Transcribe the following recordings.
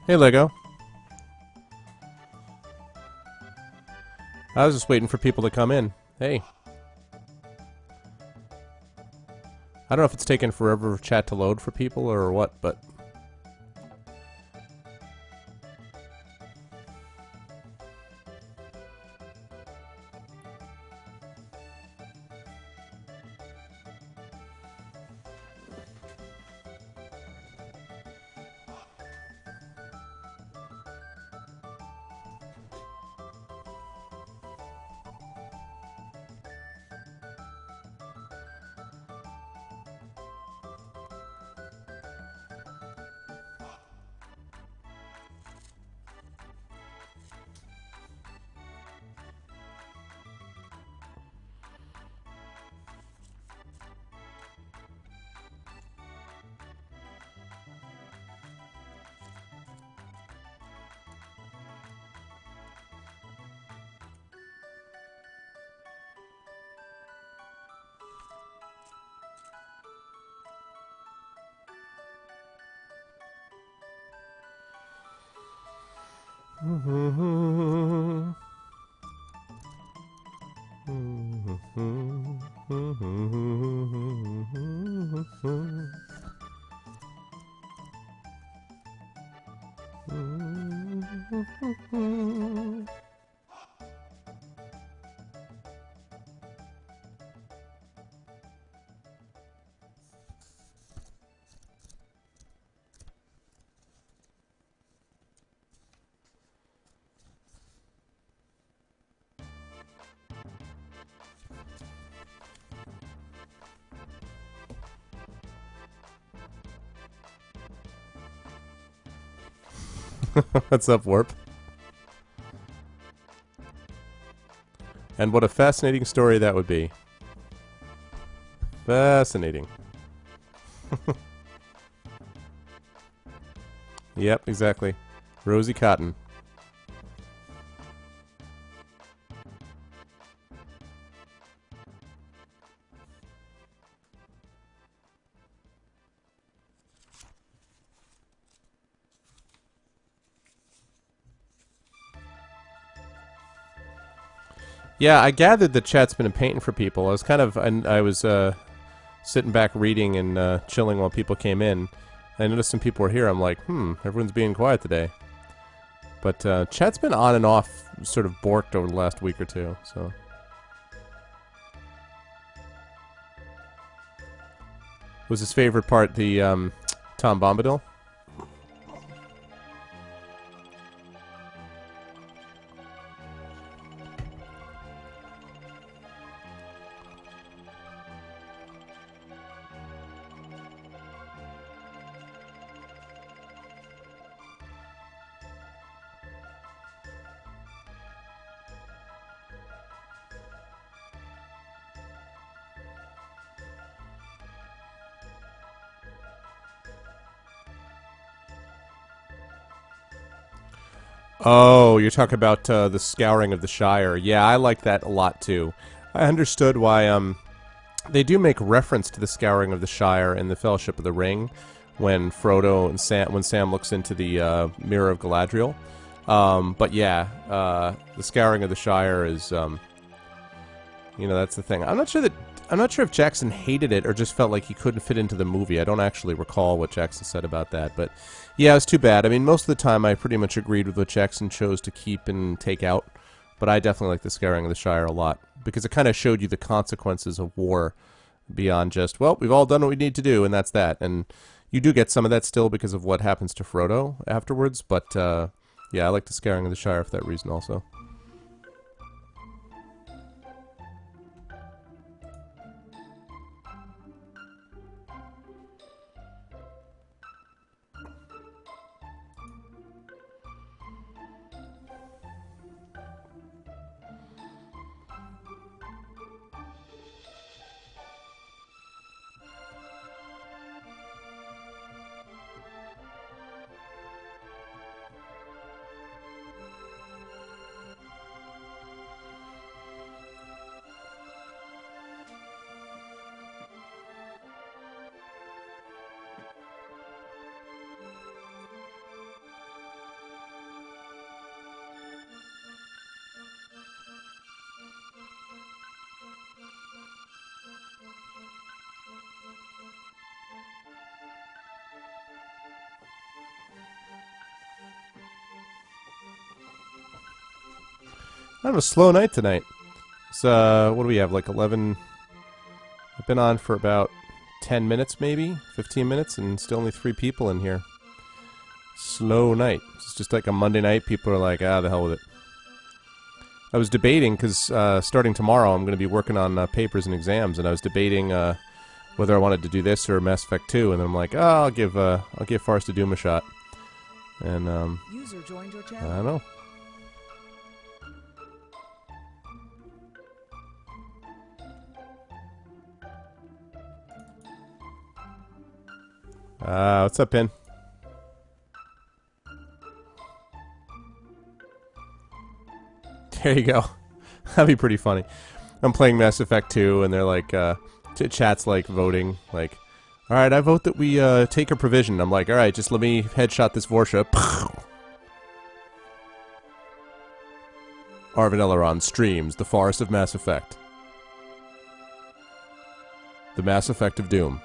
Hey, Lego. I was just waiting for people to come in. Hey. I don't know if it's taken forever for chat to load for people or what, but... What's up, Warp? And what a fascinating story that would be. Fascinating. Yep, exactly. Rosie Cotton. Yeah, I gathered that chat's been a pain for people. I was sitting back reading and chilling while people came in. I noticed some people were here. I'm like, everyone's being quiet today. But chat's been on and off, sort of borked over the last week or two. So, was his favorite part the Tom Bombadil? Oh, you're talking about the scouring of the Shire. Yeah, I like that a lot too. I understood why they do make reference to the scouring of the Shire in the Fellowship of the Ring when Frodo and Sam looks into the Mirror of Galadriel. But yeah, the scouring of the Shire is that's the thing. I'm not sure if Jackson hated it or just felt like he couldn't fit into the movie. I don't actually recall what Jackson said about that, but yeah, it was too bad. I mean, most of the time I pretty much agreed with what Jackson chose to keep and take out, but I definitely like the Scouring of the Shire a lot because it kind of showed you the consequences of war beyond just, well, we've all done what we need to do and that's that. And you do get some of that still because of what happens to Frodo afterwards, but yeah, I like the Scouring of the Shire for that reason also. I have a slow night tonight. It's, what do we have, like 11... I've been on for about 10 minutes, maybe? 15 minutes, and still only 3 people in here. Slow night. It's just like a Monday night. People are like, the hell with it. I was debating, because starting tomorrow I'm going to be working on papers and exams, and I was debating whether I wanted to do this or Mass Effect 2, and then I'm like, I'll give Forest of Doom a shot. And, User joined your channel. I don't know. What's up, Pin? There you go. That'd be pretty funny. I'm playing Mass Effect 2, and they're like, chat's like voting, like, alright, I vote that we take a provision. I'm like, alright, just let me headshot this Vorsha. Arvan Eleron streams The Forest of Mass Effect. The Mass Effect of Doom.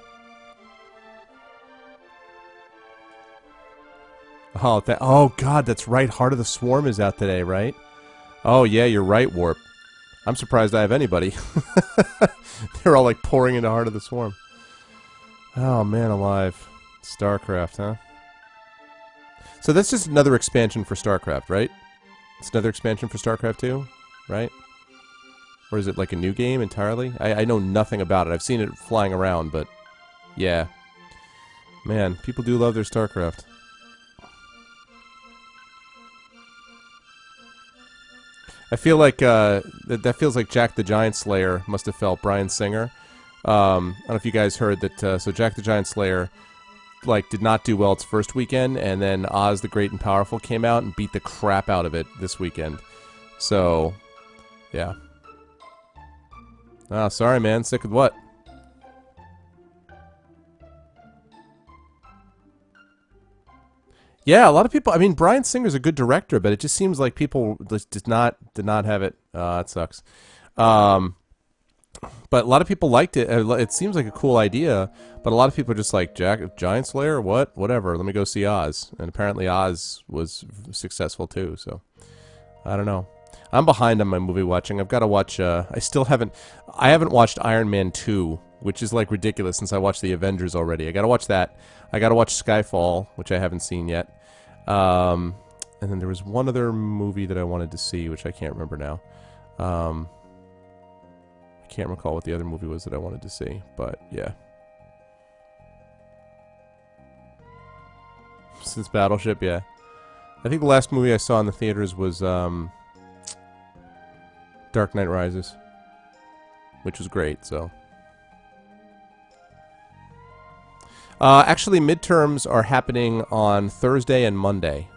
Oh god, that's right, Heart of the Swarm is out today, right? Oh yeah, you're right, Warp. I'm surprised I have anybody. They're all like pouring into Heart of the Swarm. Oh man alive. StarCraft, huh? So that's just another expansion for StarCraft, right? It's another expansion for StarCraft 2, right? Or is it like a new game entirely? I know nothing about it. I've seen it flying around, but yeah. Man, people do love their StarCraft. I feel like that feels like Jack the Giant Slayer must have felt Bryan Singer. I don't know if you guys heard that. So Jack the Giant Slayer like did not do well its first weekend, and then Oz the Great and Powerful came out and beat the crap out of it this weekend. So, yeah. Oh, sorry, man. Sick with what? Yeah, a lot of people. I mean, Bryan Singer's a good director, but it just seems like people just did not have it. That sucks. But a lot of people liked it. It seems like a cool idea, but a lot of people are just like, Giant Slayer, what? Whatever. Let me go see Oz. And apparently Oz was successful too. So I don't know. I'm behind on my movie watching. I've got to watch. I haven't watched Iron Man 2, which is like ridiculous since I watched the Avengers already. I got to watch that. I got to watch Skyfall, which I haven't seen yet. And then there was one other movie that I wanted to see, which I can't remember now. I can't recall what the other movie was that I wanted to see, but yeah. Since Battleship, yeah. I think the last movie I saw in the theaters was Dark Knight Rises, which was great, so. Actually, midterms are happening on Thursday and Monday.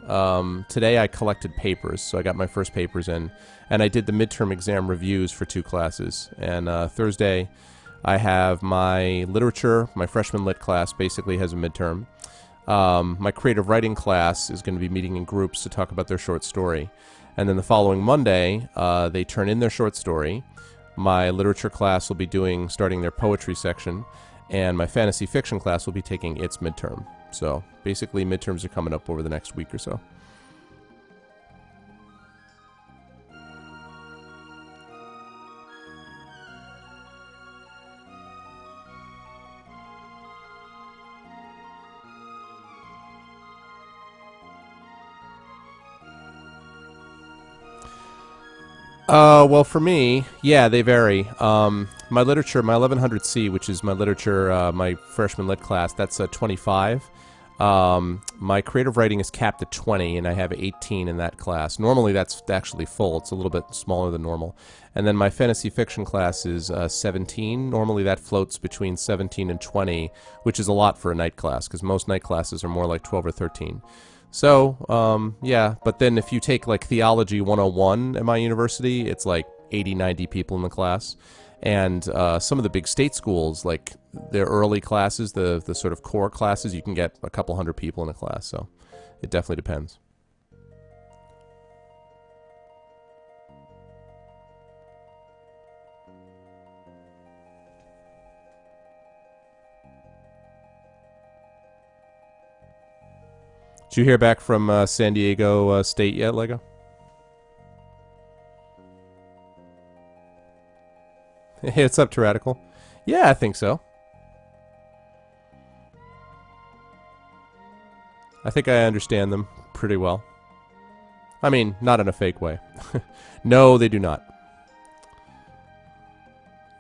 Today I collected papers, so I got my first papers in, and I did the midterm exam reviews for 2 classes. And Thursday I have my literature, my freshman lit class basically has a midterm. My creative writing class is going to be meeting in groups to talk about their short story. And then the following Monday, they turn in their short story. My literature class will be starting their poetry section. And my fantasy fiction class will be taking its midterm. So basically midterms are coming up over the next week or so. Well, for me, yeah, they vary. My literature, my 1100C, which is my literature, my freshman lit class, that's 25. My creative writing is capped at 20, and I have 18 in that class. Normally, that's actually full. It's a little bit smaller than normal. And then my fantasy fiction class is 17. Normally, that floats between 17 and 20, which is a lot for a night class, because most night classes are more like 12 or 13. So, yeah, but then if you take, like, Theology 101 at my university, it's like 80, 90 people in the class. And some of the big state schools, like their early classes, the sort of core classes, you can get a couple hundred people in a class. So it definitely depends. Did you hear back from San Diego State yet, Lego? Hey, what's up, Tyrannical? Yeah, I think so. I think I understand them pretty well. I mean, not in a fake way. No, they do not.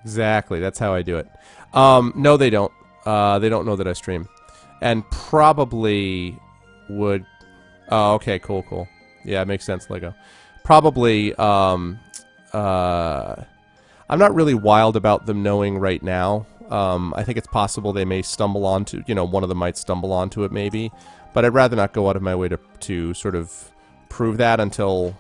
Exactly, that's how I do it. No, they don't. They don't know that I stream. And probably would... Oh, okay, cool, cool. Yeah, it makes sense, Lego. Probably, I'm not really wild about them knowing right now. I think it's possible they may stumble onto, one of them might stumble onto it maybe. But I'd rather not go out of my way to sort of prove that until,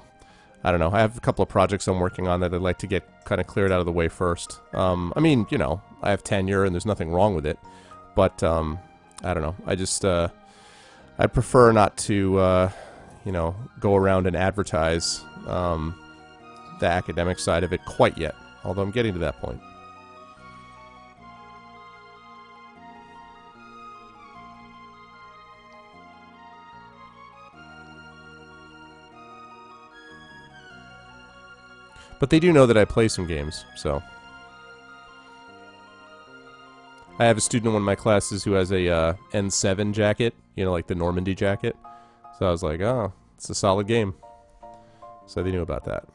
I don't know, I have a couple of projects I'm working on that I'd like to get kind of cleared out of the way first. I mean, I have tenure and there's nothing wrong with it. But, I don't know. I just, I prefer not to, go around and advertise the academic side of it quite yet. Although I'm getting to that point. But they do know that I play some games, so. I have a student in one of my classes who has a N7 jacket, like the Normandy jacket. So I was like, oh, it's a solid game. So they knew about that.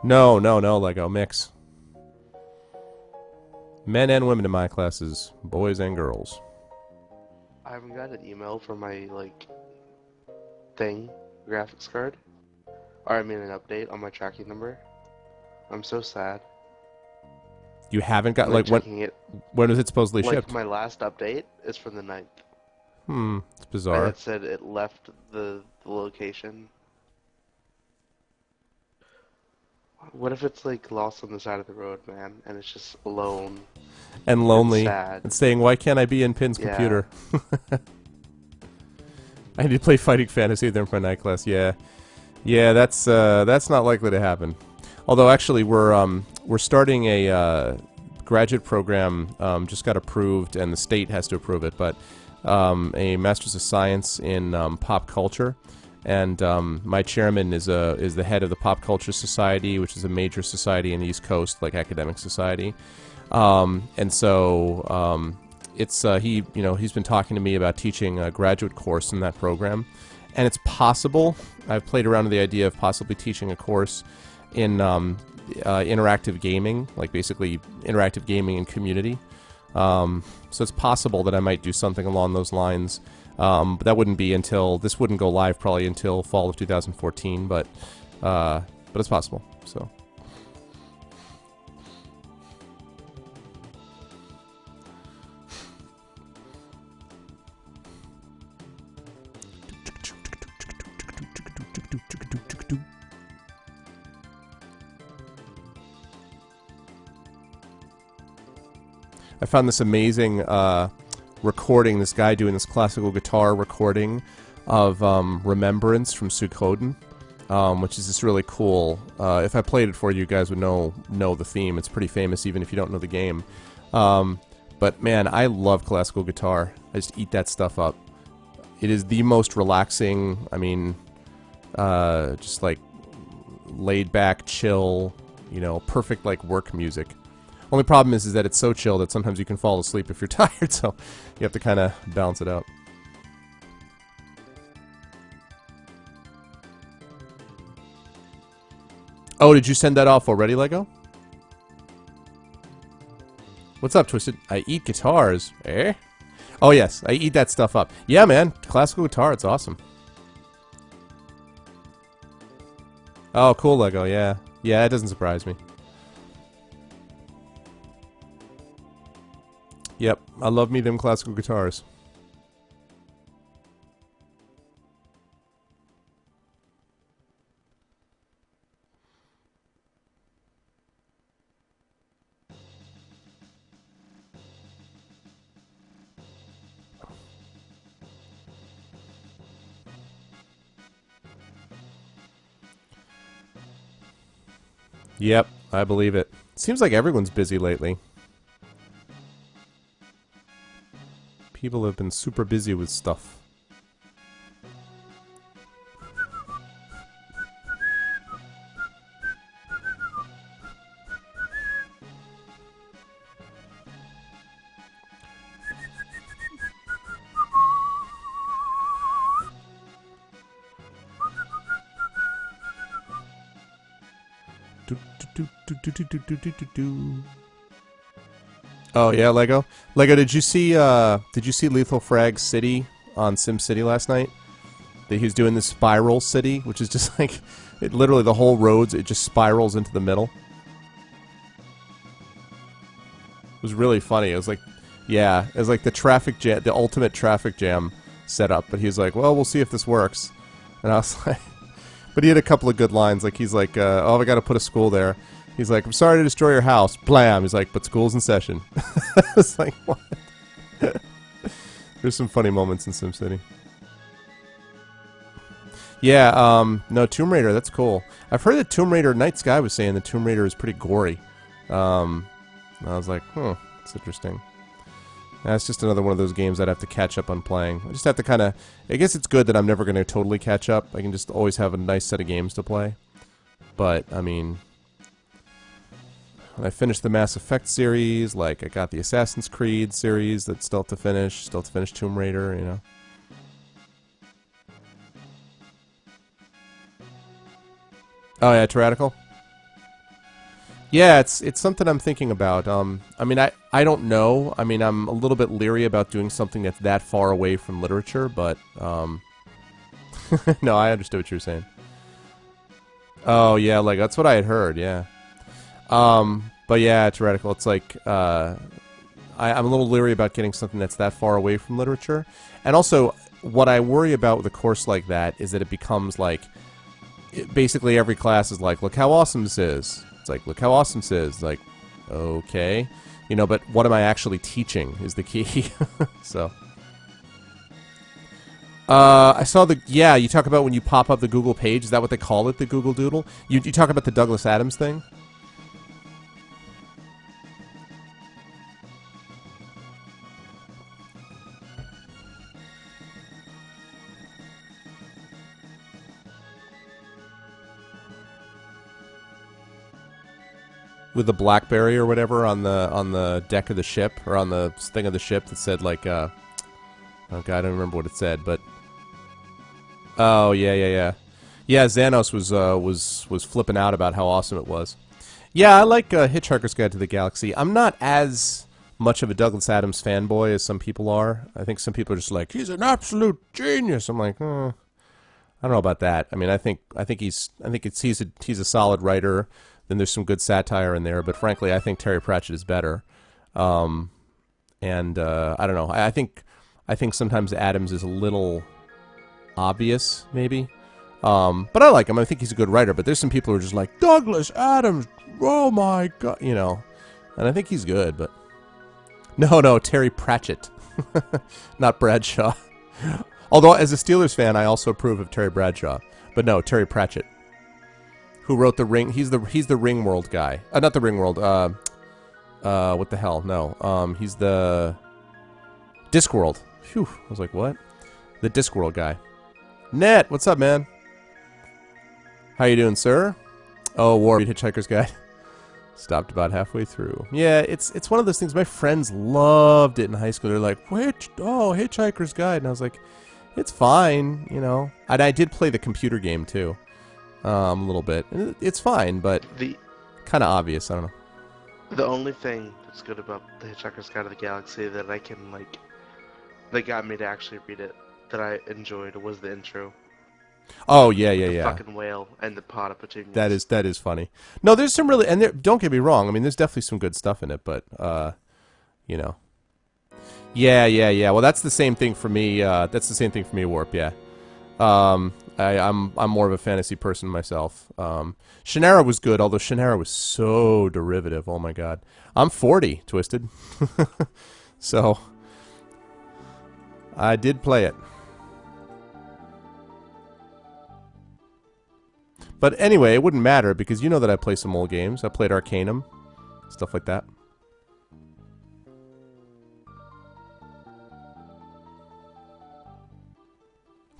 No, Lego, mix. Men and women in my classes, boys and girls. I haven't got an email for my, graphics card. Or I mean an update on my tracking number. I'm so sad. You haven't got, I'm checking it. when was it supposedly shipped? My last update is from the 9th. It's bizarre. And it said it left the location. What if it's, lost on the side of the road, man, and it's just alone? And lonely. And sad. And saying, why can't I be in Pin's computer? I need to play Fighting Fantasy there for my night class. Yeah. Yeah, that's not likely to happen. Although, actually, we're starting a graduate program, just got approved, and the state has to approve it, but a Master's of Science in Pop Culture. And my chairman is the head of the Pop Culture Society, which is a major society in the East Coast, like academic society. And so it's he's been talking to me about teaching a graduate course in that program, and it's possible. I've played around with the idea of possibly teaching a course in interactive gaming, like basically interactive gaming and community. So it's possible that I might do something along those lines. But that wouldn't be until, this wouldn't go live probably until fall of 2014, but it's possible, so. I found this amazing, recording, this guy doing this classical guitar recording of Remembrance from Suikoden, which is just really cool. If I played it for you, you guys would know the theme. It's pretty famous even if you don't know the game. But man, I love classical guitar. I just eat that stuff up. It is the most relaxing, I mean, just like laid back, chill, perfect like work music. Only problem is that it's so chill that sometimes you can fall asleep if you're tired, so you have to kind of balance it out. Oh, did you send that off already, Lego? What's up, Twisted? I eat guitars. Eh? Oh, yes, I eat that stuff up. Yeah, man, classical guitar, it's awesome. Oh, cool, Lego, yeah. Yeah, that doesn't surprise me. Yep, I love me them classical guitars. Yep, I believe it. Seems like everyone's busy lately. People have been super busy with stuff. Oh yeah, Lego. Lego, did you see Lethal Frag City on SimCity last night? That he's doing this spiral city, which is just like literally the whole roads, it just spirals into the middle. It was really funny. It was like, yeah, it was like the traffic jam, the ultimate traffic jam setup. But he was like, well, we'll see if this works. And I was like, but he had a couple of good lines. Like he's like, oh, I got to put a school there. He's like, I'm sorry to destroy your house. Blam. He's like, but school's in session. It's like, what? There's some funny moments in SimCity. Yeah, no, Tomb Raider, that's cool. I've heard that Tomb Raider, Night Sky was saying that Tomb Raider is pretty gory. I was like, that's interesting. That's just another one of those games I'd have to catch up on playing. I just have to kind of, I guess it's good that I'm never going to totally catch up. I can just always have a nice set of games to play. But, I mean, I finished the Mass Effect series, like, I got the Assassin's Creed series that's still to finish Tomb Raider, you know. Oh yeah, Tyrannical? Yeah, it's something I'm thinking about. I mean, I don't know. I mean, I'm a little bit leery about doing something that's that far away from literature, but, no, I understood what you were saying. Oh, yeah, like, that's what I had heard, yeah. But yeah, Tyrannical, it's like, I'm a little leery about getting something that's that far away from literature. And also, what I worry about with a course like that is that it becomes like, basically every class is like, look how awesome this is. It's like, look how awesome this is. Like, okay. You know, but what am I actually teaching is the key. So. I saw the, yeah, you talk about when you pop up the Google page. Is that what they call it, the Google Doodle? You talk about the Douglas Adams thing? With the BlackBerry or whatever on the deck of the ship, or on the thing of the ship that said like, oh god, I don't remember what it said, but oh yeah, Xanos was flipping out about how awesome it was. Yeah, I like Hitchhiker's Guide to the Galaxy. I'm not as much of a Douglas Adams fanboy as some people are. I think some people are just like, he's an absolute genius. I'm like, I don't know about that. I mean, I think he's a solid writer. Then there's some good satire in there, but frankly, I think Terry Pratchett is better. And I don't know. I think sometimes Adams is a little obvious, maybe. But I like him. I think he's a good writer. But there's some people who are just like, Douglas Adams, oh my god, you know. And I think he's good, but no, Terry Pratchett, not Bradshaw. Although as a Steelers fan, I also approve of Terry Bradshaw. But no, Terry Pratchett. Who wrote the Ring? He's the Ringworld guy. Not the Ringworld. What the hell? No. He's the Discworld. Phew. I was like, what? The Discworld guy. Net, what's up, man? How you doing, sir? Oh, War Hitchhiker's Guide. Stopped about halfway through. Yeah, it's one of those things. My friends loved it in high school. They're like, Hitchhiker's Guide, and I was like, it's fine, you know. And I did play the computer game too. A little bit. It's fine, but kind of obvious. I don't know. The only thing that's good about the Hitchhiker's Guide to the Galaxy that I can that got me to actually read it, that I enjoyed, was the intro. Oh yeah. The fucking whale and the pot of petunias. That is funny. No, there's some really, and don't get me wrong. I mean, there's definitely some good stuff in it, but you know. Yeah. Well, that's the same thing for me. Warp. Yeah. I'm more of a fantasy person myself. Shannara was good, although Shannara was so derivative. Oh my god. I'm 40, Twisted. So I did play it. But anyway, it wouldn't matter because you know that I play some old games. I played Arcanum, stuff like that.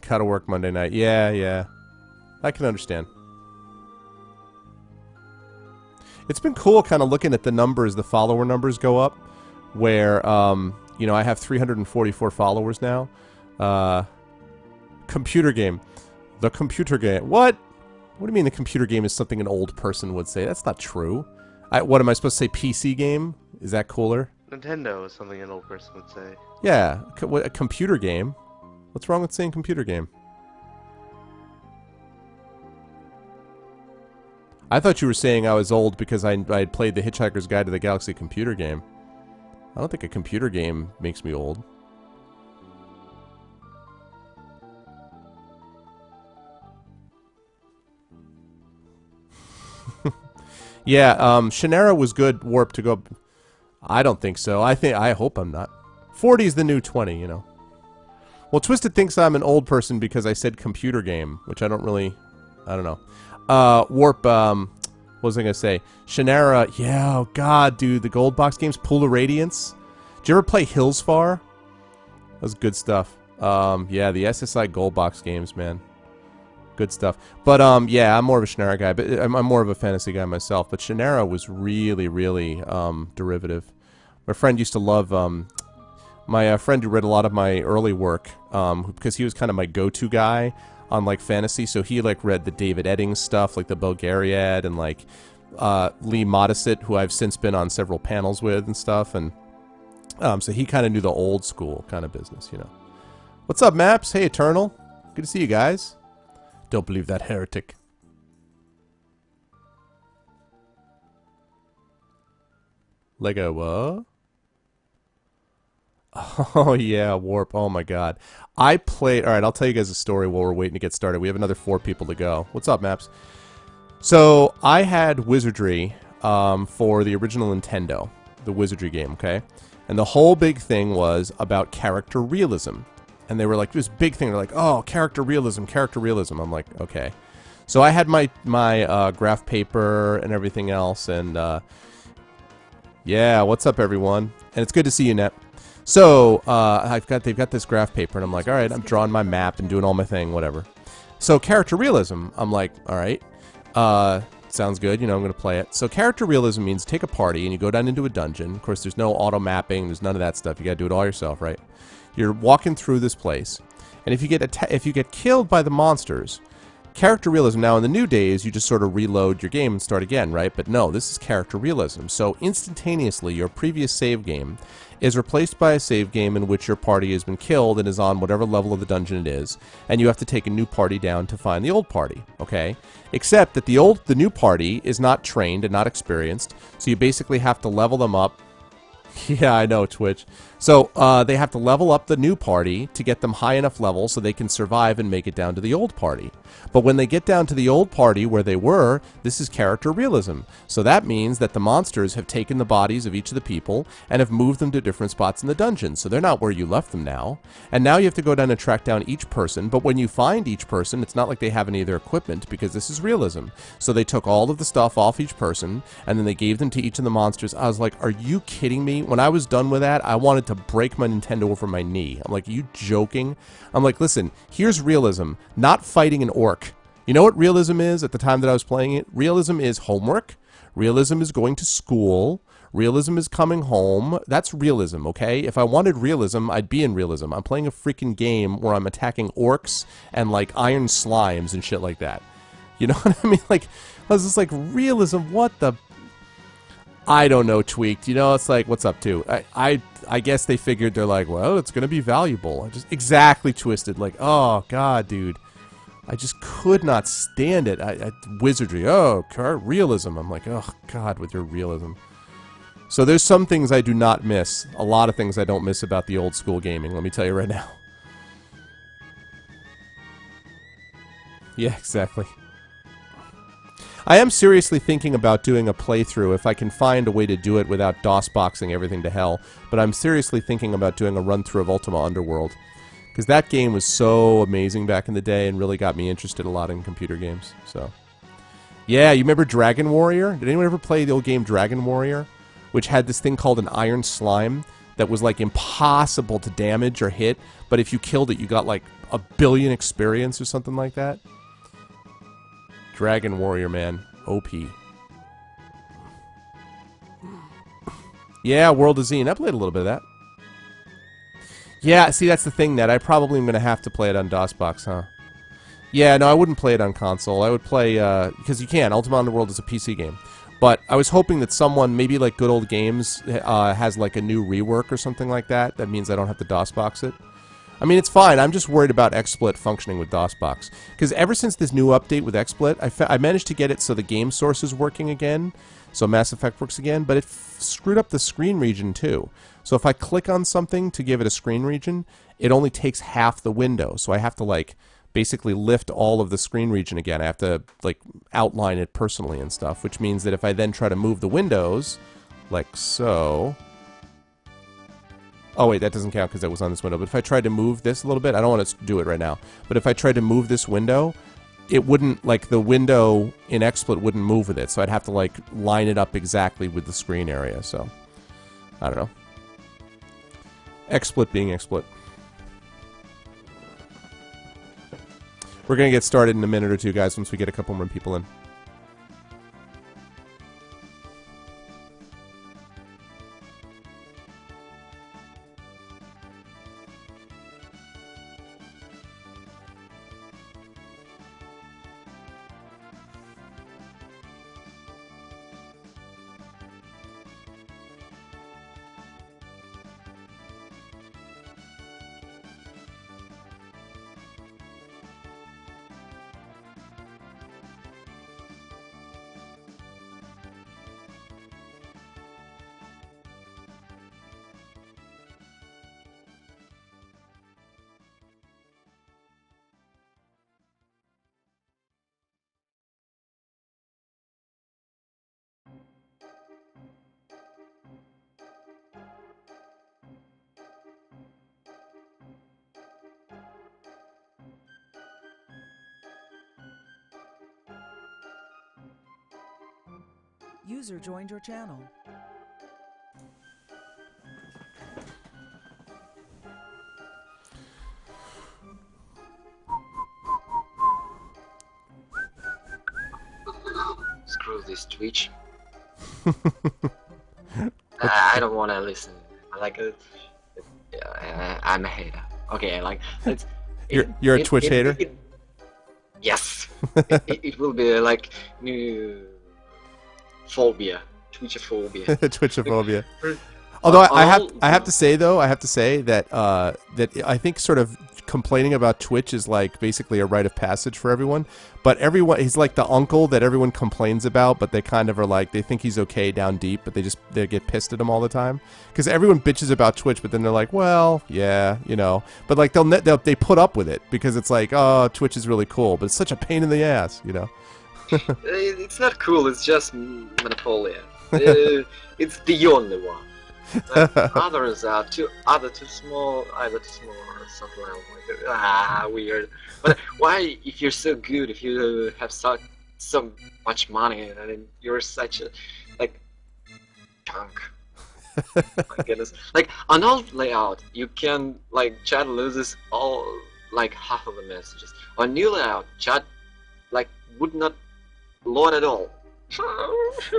gotta work Monday night. Yeah, yeah. I can understand. It's been cool kind of looking at the numbers, the follower numbers go up, where, you know, I have 344 followers now. Computer game. The computer game. What? What do you mean the computer game is something an old person would say? That's not true. What, am I supposed to say PC game? Is that cooler? Nintendo is something an old person would say. Yeah, a computer game. What's wrong with saying computer game? I thought you were saying I was old because I had played the Hitchhiker's Guide to the Galaxy computer game. I don't think a computer game makes me old. Yeah, Shannara was good, Warp, to go... I don't think so. I hope I'm not. 40 is the new 20, you know. Well, Twisted thinks I'm an old person because I said computer game, which I don't really... I don't know. Warp, what was I going to say? Shannara, yeah, oh god, dude, the gold box games, Pool of Radiance. Did you ever play Hillsfar? That was good stuff. Yeah, the SSI gold box games, man. Good stuff. But, yeah, I'm more of a Shannara guy, but I'm more of a fantasy guy myself. But Shannara was really, really, derivative. My friend used to love, my friend who read a lot of my early work, because he was kind of my go-to guy on, like, fantasy, so he, like, read the David Eddings stuff, like the Bulgariad, and, like, Lee Modesitt, who I've since been on several panels with and stuff, and, so he kind of knew the old school kind of business, you know. What's up, Maps? Hey, Eternal. Good to see you guys. Don't believe that heretic. Lego, what? Oh, yeah, Warp. Oh, my God. I played... Alright, I'll tell you guys a story while we're waiting to get started. We have another 4 people to go. What's up, Maps? So, I had Wizardry for the original Nintendo. The Wizardry game, okay? And the whole big thing was about character realism. And they were like, this big thing. They're like, oh, character realism, character realism. I'm like, okay. So I had my graph paper and everything else. And, yeah, what's up, everyone? And it's good to see you, Net. So, they've got this graph paper, and I'm like, all right, I'm drawing my map and doing all my thing, whatever. So, character realism, I'm like, all right, sounds good, you know, I'm going to play it. So, character realism means take a party, and you go down into a dungeon. Of course, there's no auto-mapping, there's none of that stuff. You got to do it all yourself, right? You're walking through this place, and if you get killed by the monsters, character realism, now in the new days, you just sort of reload your game and start again, right? But no, this is character realism. So instantaneously, your previous save game is replaced by a save game in which your party has been killed and is on whatever level of the dungeon it is, and you have to take a new party down to find the old party, okay? Except that the new party is not trained and not experienced, so you basically have to level them up. Yeah, I know, Twitch. So, they have to level up the new party to get them high enough level so they can survive and make it down to the old party. But when they get down to the old party where they were, this is character realism. So that means that the monsters have taken the bodies of each of the people and have moved them to different spots in the dungeon. So they're not where you left them now. And now you have to go down and track down each person. But when you find each person, it's not like they have any of their equipment because this is realism. So they took all of the stuff off each person and then they gave them to each of the monsters. I was like, are you kidding me? When I was done with that, I wanted to break my Nintendo over my knee. I'm like, are you joking? I'm like, listen, here's realism, not fighting an orc. You know what realism is at the time that I was playing it? Realism is homework. Realism is going to school. Realism is coming home. That's realism, okay? If I wanted realism, I'd be in realism. I'm playing a freaking game where I'm attacking orcs and, like, iron slimes and shit like that. You know what I mean? Like, I was just like, realism, what the... I don't know, Tweaked. You know, it's like, what's up, too? I guess they figured they're like, well, it's going to be valuable. I just exactly Twisted. Like, oh, God, dude. I just could not stand it. Wizardry. Oh, realism. I'm like, oh, God, with your realism. So there's some things I do not miss. A lot of things I don't miss about the old school gaming. Let me tell you right now. Yeah, exactly. I am seriously thinking about doing a playthrough if I can find a way to do it without DOS-boxing everything to hell. But I'm seriously thinking about doing a run-through of Ultima Underworld. Because that game was so amazing back in the day and really got me interested a lot in computer games. So, yeah, you remember Dragon Warrior? Did anyone ever play the old game Dragon Warrior? Which had this thing called an iron slime that was like impossible to damage or hit, but if you killed it, you got like 1 billion experience or something like that. Dragon Warrior, man. OP. Yeah, World of Zine. I played a little bit of that. Yeah, see, that's the thing, Ned. I probably am going to have to play it on DOSBox, huh? Yeah, no, I wouldn't play it on console. I would play, because you can. Ultima Underworld is a PC game. But I was hoping that someone, maybe like Good Old Games, has like a new rework or something like that. That means I don't have to DOSBox it. I mean, it's fine. I'm just worried about XSplit functioning with DOSBox. Because ever since this new update with XSplit, I managed to get it so the game source is working again. So Mass Effect works again. But it screwed up the screen region, too. So if I click on something to give it a screen region, it only takes half the window. So I have to, like, basically lift all of the screen region again. I have to, like, outline it personally and stuff. Which means that if I then try to move the windows, like so... Oh, wait, that doesn't count because that was on this window. But if I tried to move this a little bit, I don't want to do it right now. But if I tried to move this window, it wouldn't, like, the window in XSplit wouldn't move with it. So I'd have to, like, line it up exactly with the screen area. So, I don't know. XSplit being XSplit. We're going to get started in a minute or two, guys, once we get a couple more people in. User joined your channel. Screw this Twitch. I don't want to listen. I like it. I'm a hater. Okay, like it's. You're a Twitch hater. Yes. it will be like new phobia, Twitchophobia. Twitchophobia. Although I have to say that that I think sort of complaining about Twitch is like basically a rite of passage for everyone. But everyone, he's like the uncle that everyone complains about, but they kind of are like, they think he's okay down deep, but they get pissed at him all the time because everyone bitches about Twitch, but then they're like, well, yeah, you know. But like they put up with it because it's like, oh, Twitch is really cool, but it's such a pain in the ass, you know. It's not cool. It's just monopoly. It's the only one. Others are too small, either too small or something like that. Weird. But why, if you're so good, if you have so much money, and then you're such a like junk? My goodness. Like on old layout, you can like chat loses all like half of the messages. On new layout, chat like would not load at all.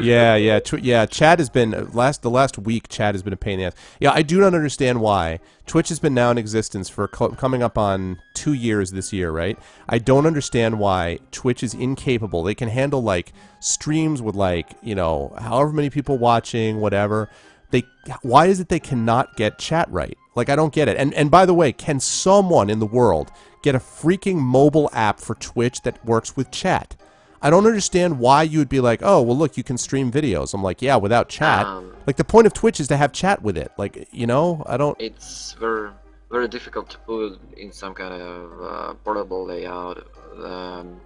yeah. Chat has been the last week. Chat has been a pain in the ass. Yeah, I do not understand why Twitch has been now in existence for coming up on 2 years this year, right? I don't understand why Twitch is incapable. They can handle like streams with like however many people watching, whatever. Why is it they cannot get chat right? Like I don't get it. And by the way, can someone in the world get a freaking mobile app for Twitch that works with chat? I don't understand why you would be like, oh, well, look, you can stream videos. I'm like, yeah, without chat. Like, the point of Twitch is to have chat with it. Like, I don't... It's very, very difficult to put in some kind of portable layout.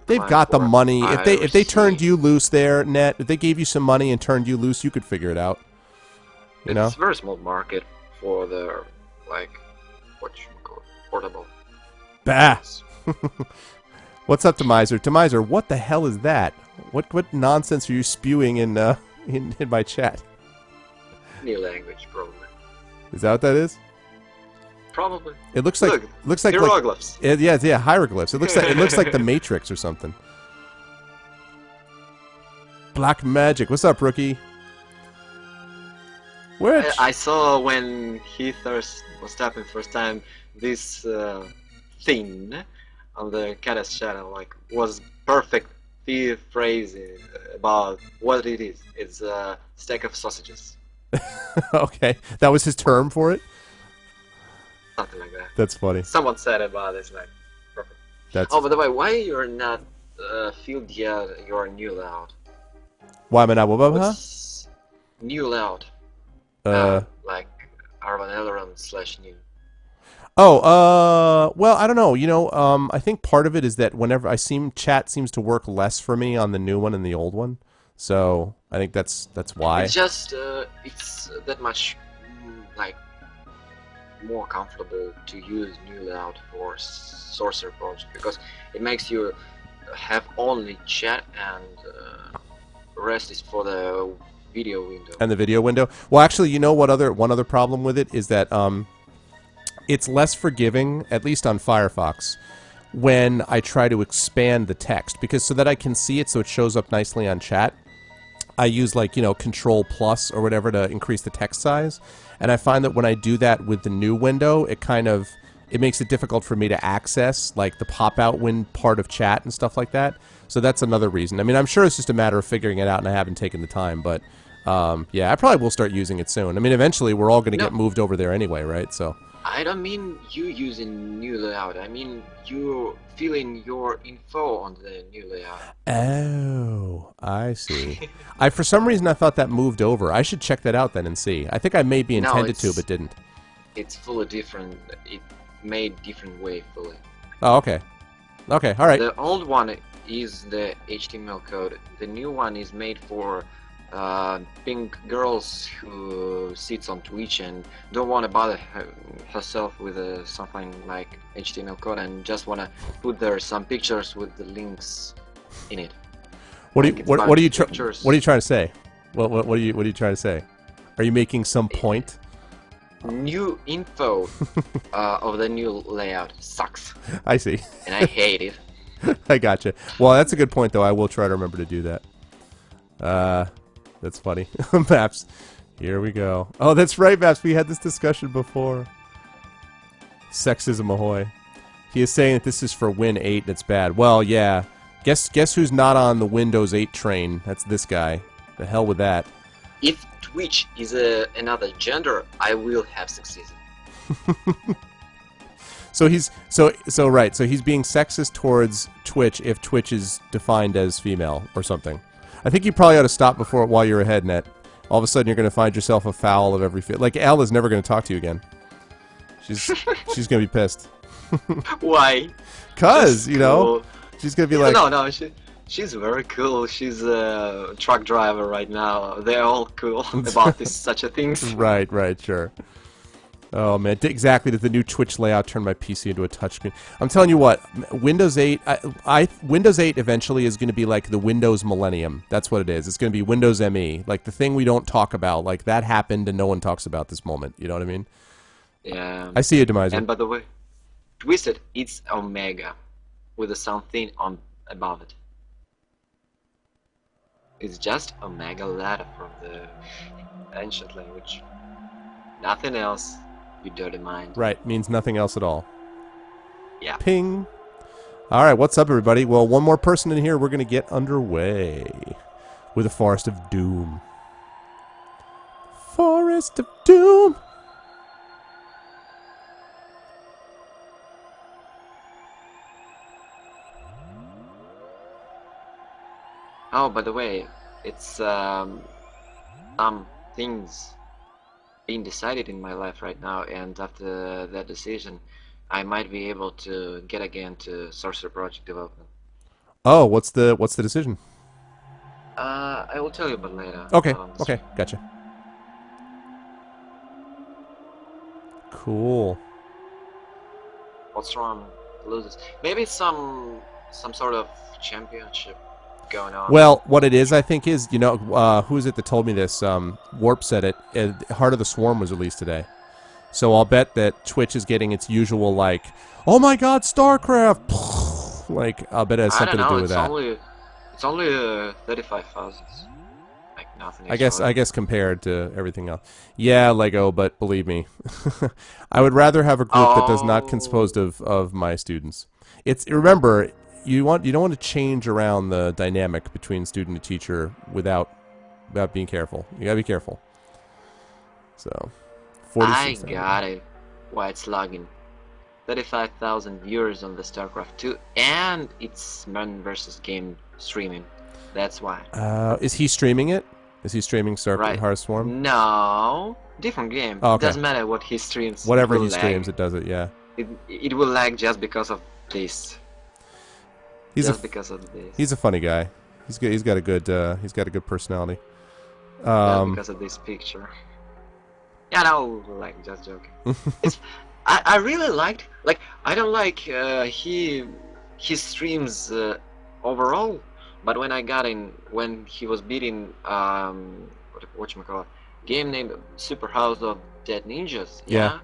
They've got the money. If they turned you loose there, Net, if they gave you some money and turned you loose, you could figure it out. You know? It's a very small market for the, like, what you call it, portable. Bah! What's up, Demiser? Demiser, what the hell is that? What nonsense are you spewing in my chat? New language, probably. Is that what that is? Probably. It looks like Look, like hieroglyphs. yeah, hieroglyphs. It looks like the Matrix or something. Black magic. What's up, rookie? Which I saw when Heath was tapping first time this thing on the Caddis channel, like, was perfect phrasing about what it is. It's a stack of sausages. okay, that was his term for it. Something like that. That's funny. Someone said about it, like, perfect. That's Oh, by the way, why you're not filled yet your new loud? why am I not? Huh? What's new loud? Like Arvan Eleron / new. Oh, well, I don't know. You know, I think part of it is that whenever chat seems to work less for me on the new one and the old one. So I think that's why. It's just it's that much like more comfortable to use new layout for Sorcerer Project because it makes you have only chat and rest is for the video window. And the video window. Well, actually, you know what? One other problem with it is that it's less forgiving, at least on Firefox, when I try to expand the text because so that I can see it, so it shows up nicely on chat. I use like Control Plus or whatever to increase the text size, and I find that when I do that with the new window, it makes it difficult for me to access like the pop-out part of chat and stuff like that. So that's another reason. I mean, I'm sure it's just a matter of figuring it out, and I haven't taken the time, but yeah, I probably will start using it soon. I mean, eventually we're all going to get moved over there anyway, right? So I don't mean you using new layout. I mean you filling your info on the new layout. Oh, I see. For some reason I thought that moved over. I should check that out then and see. I think I maybe intended to, but didn't. It's fully different. It made different way fully. Oh, okay. Okay, all right. The old one is the HTML code. The new one is made for pink girls who sits on Twitch and don't want to bother herself with something like HTML code and just want to put there some pictures with the links in it. What are you trying to say? What are you trying to say? Are you making some point? New info of the new layout sucks. I see. And I hate it. I gotcha. Well, that's a good point, though. I will try to remember to do that. That's funny. Maps. Here we go. Oh, that's right, Maps. We had this discussion before. Sexism ahoy. He is saying that this is for Win 8 and it's bad. Well, yeah. Guess who's not on the Windows 8 train? That's this guy. The hell with that. If Twitch is another gender, I will have sexism. So he's right. So he's being sexist towards Twitch if Twitch is defined as female or something. I think you probably ought to stop while you're ahead, Net. All of a sudden, you're going to find yourself a foul of every field. Like Elle is never going to talk to you again. She's going to be pissed. Why? Cause she's going to be like, no, she's very cool. She's a truck driver right now. They're all cool about this such a thing. Right, sure. Oh man, exactly. Did the new Twitch layout turn my PC into a touchscreen? I'm telling you what, Windows 8. Windows 8 eventually is going to be like the Windows Millennium. That's what it is. It's going to be Windows ME, like the thing we don't talk about. Like that happened and no one talks about this moment. You know what I mean? Yeah. I see it, Demiser. And by the way, Twisted, it's Omega with a something on above it. It's just Omega letter from the ancient language. Nothing else. You dirty mind. Right, means nothing else at all. Yeah. Ping. All right, what's up, everybody? Well, one more person in here. We're going to get underway with the Forest of Doom. Forest of Doom. Oh, by the way, it's some things being decided in my life right now, and after that decision, I might be able to get again to Sorcerer Project development. Oh, what's the decision? I will tell you about later. Okay, okay, gotcha. Cool. What's wrong? Loses. Maybe some sort of championship going on. Well, what it is, I think, is, who is it that told me this? Warp said it. Heart of the Swarm was released today. So I'll bet that Twitch is getting its usual like, oh my God, StarCraft. Like I'll bet it has I don't something to know. do with that. It's only 35,000. Like nothing. I guess compared to everything else. Yeah, Lego, but believe me, I would rather have a group that does not composed of my students. Remember, you don't want to change around the dynamic between student and teacher without being careful. You gotta be careful. So, I 46,000. got it. Why it's lagging. 35,000 viewers on the StarCraft 2, and it's man versus game streaming. That's why. Is he streaming it? Is he streaming StarCraft Right. Hearthstorm? No, different game. Oh, okay. Doesn't matter what he streams. Whatever it will he streams, lag. it does it. Yeah. It will lag just because of this. Because of this. He's a funny guy. He's good. He's got a good personality. Just because of this picture. Yeah, no, like just joking. I really liked, like, I don't like he streams overall, but when when he was beating whatchamacallit, game named Super House of Dead Ninjas. Yeah.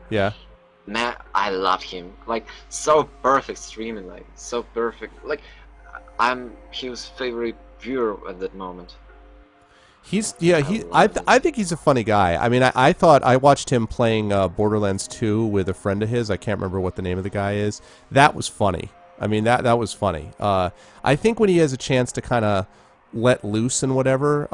Man, I loved him. Like, so perfect streaming, like so perfect. Like, I'm his favorite viewer at that moment. I think he's a funny guy. I mean, I thought I watched him playing Borderlands 2 with a friend of his. I can't remember what the name of the guy is. That was funny. I mean, that was funny. I think when he has a chance to kind of let loose and whatever,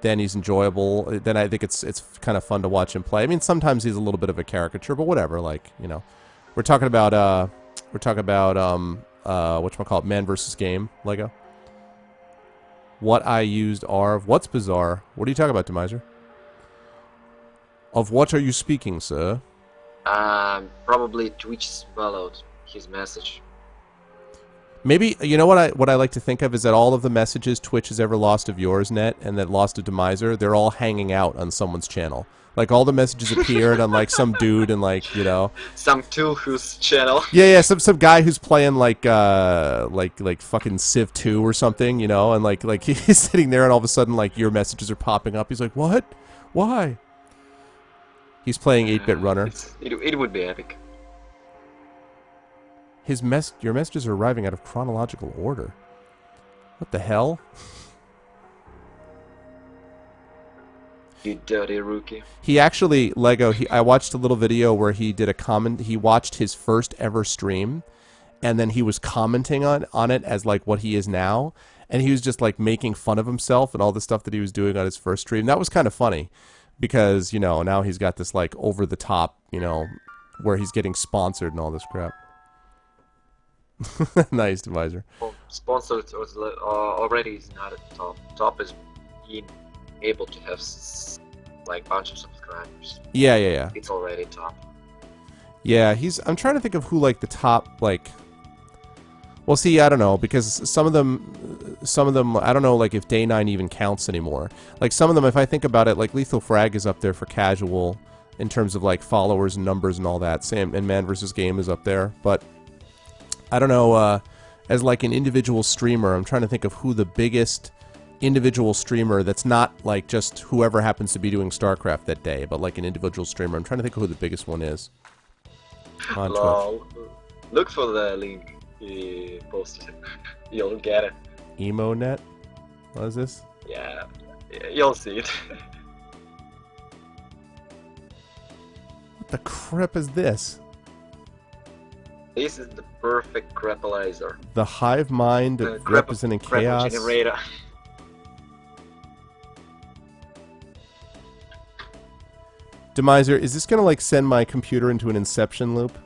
then he's enjoyable. Then I think it's kind of fun to watch him play. I mean, sometimes he's a little bit of a caricature, but whatever. Like, you know, we're talking about whatchamacallit, man versus game, Lego. What I used are what's bizarre? What are you talking about, Demiser? Of what are you speaking, sir? Probably Twitch swallowed his message. Maybe, you know what I like to think of is that all of the messages Twitch has ever lost of yours, Net, and that lost to Demiser, they're all hanging out on someone's channel. Like, all the messages appeared on, like, some dude and, like, you know... Some tool whose channel. Yeah, some guy who's playing, like fucking Civ 2 or something, you know, and, like he's sitting there and all of a sudden, like, your messages are popping up. He's like, what? Why? He's playing 8-Bit Runner. It would be epic. Your messages are arriving out of chronological order. What the hell? You dirty rookie. He actually, Lego, I watched a little video where he did a comment. He watched his first ever stream, and then he was commenting on it as, like, what he is now. And he was just, like, making fun of himself and all the stuff that he was doing on his first stream. That was kind of funny because, you know, now he's got this, like, over-the-top, you know, where he's getting sponsored and all this crap. Nice, Divisor. Well, sponsored already is not at the top. Top is being able to have like bunch of subscribers. Yeah. It's already top. Yeah, I'm trying to think of who, like, the top, like... Well, see, I don't know, because some of them, I don't know, like, if Day 9 even counts anymore. Like, some of them, if I think about it, like, Lethal Frag is up there for casual in terms of, like, followers and numbers and all that. Same, and Man vs. Game is up there, but... I don't know, as like an individual streamer, I'm trying to think of who the biggest individual streamer that's not like just whoever happens to be doing StarCraft that day, but like an individual streamer. I'm trying to think of who the biggest one is on Twitch. Look for the link he posted. You'll get it. EmoNet? What is this? Yeah, you'll see it. What the crap is this? This is the perfect crapalizer. The hive mind representing chaos. Generator. Demiser, is this gonna like send my computer into an inception loop?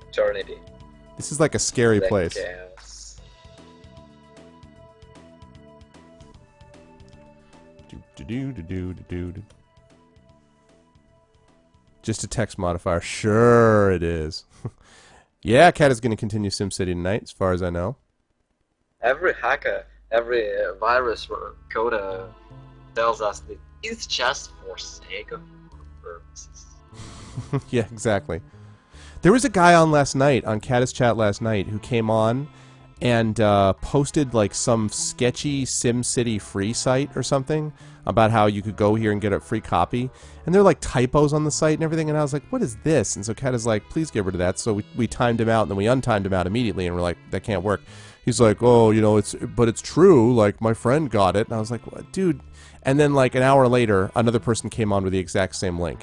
Eternity. This is like a scary place. Chaos. Just a text modifier. Sure it is. Yeah, Cat is going to continue SimCity tonight, as far as I know. Every hacker, every virus or coder tells us that it's just for sake of purposes. Yeah, exactly. There was a guy on last night, on Catus Chat last night, who came on, and posted like some sketchy SimCity free site or something about how you could go here and get a free copy. And there are like typos on the site and everything. And I was like, what is this? And so Kat is like, please get rid of that. So we timed him out, and then we untimed him out immediately. And we're like, that can't work. He's like, oh, you know, it's true. Like, my friend got it. And I was like, what, dude? And then like an hour later, another person came on with the exact same link.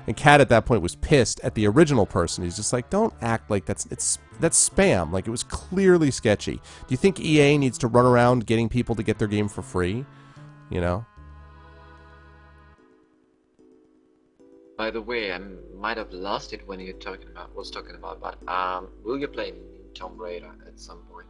And Kat at that point was pissed at the original person. He's just like, don't act like that's spam. Like, it was clearly sketchy. Do you think EA needs to run around getting people to get their game for free? You know? By the way, I might have lost it when you was talking about, but will you play Tomb Raider at some point?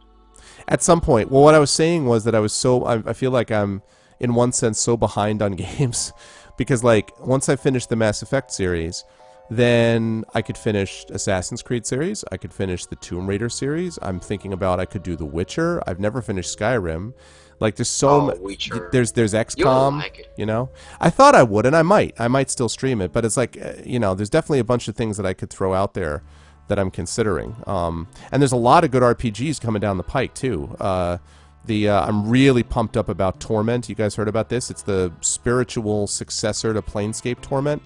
At some point. Well, what I was saying was that I feel like I'm, in one sense, so behind on games. Because, like, once I finish the Mass Effect series, then I could finish Assassin's Creed series. I could finish the Tomb Raider series. I'm thinking about I could do The Witcher. I've never finished Skyrim. Like, there's there's XCOM. You'll like it. You know, I thought I would, and I might still stream it. But it's like, you know, there's definitely a bunch of things that I could throw out there that I'm considering. And there's a lot of good RPGs coming down the pike too. I'm really pumped up about Torment. You guys heard about this? It's the spiritual successor to Planescape Torment.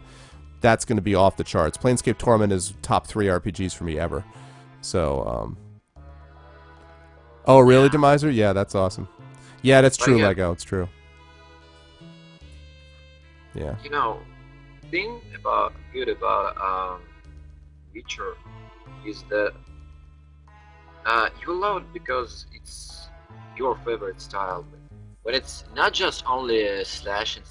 That's going to be off the charts. Planescape Torment is top 3 RPGs for me ever. So, oh, really, Demiser? Yeah, that's awesome. Yeah, that's true, yeah. Lego. It's true. Yeah. You know, thing good about Witcher is that you love it because it's your favorite style. But when it's not just only a slash and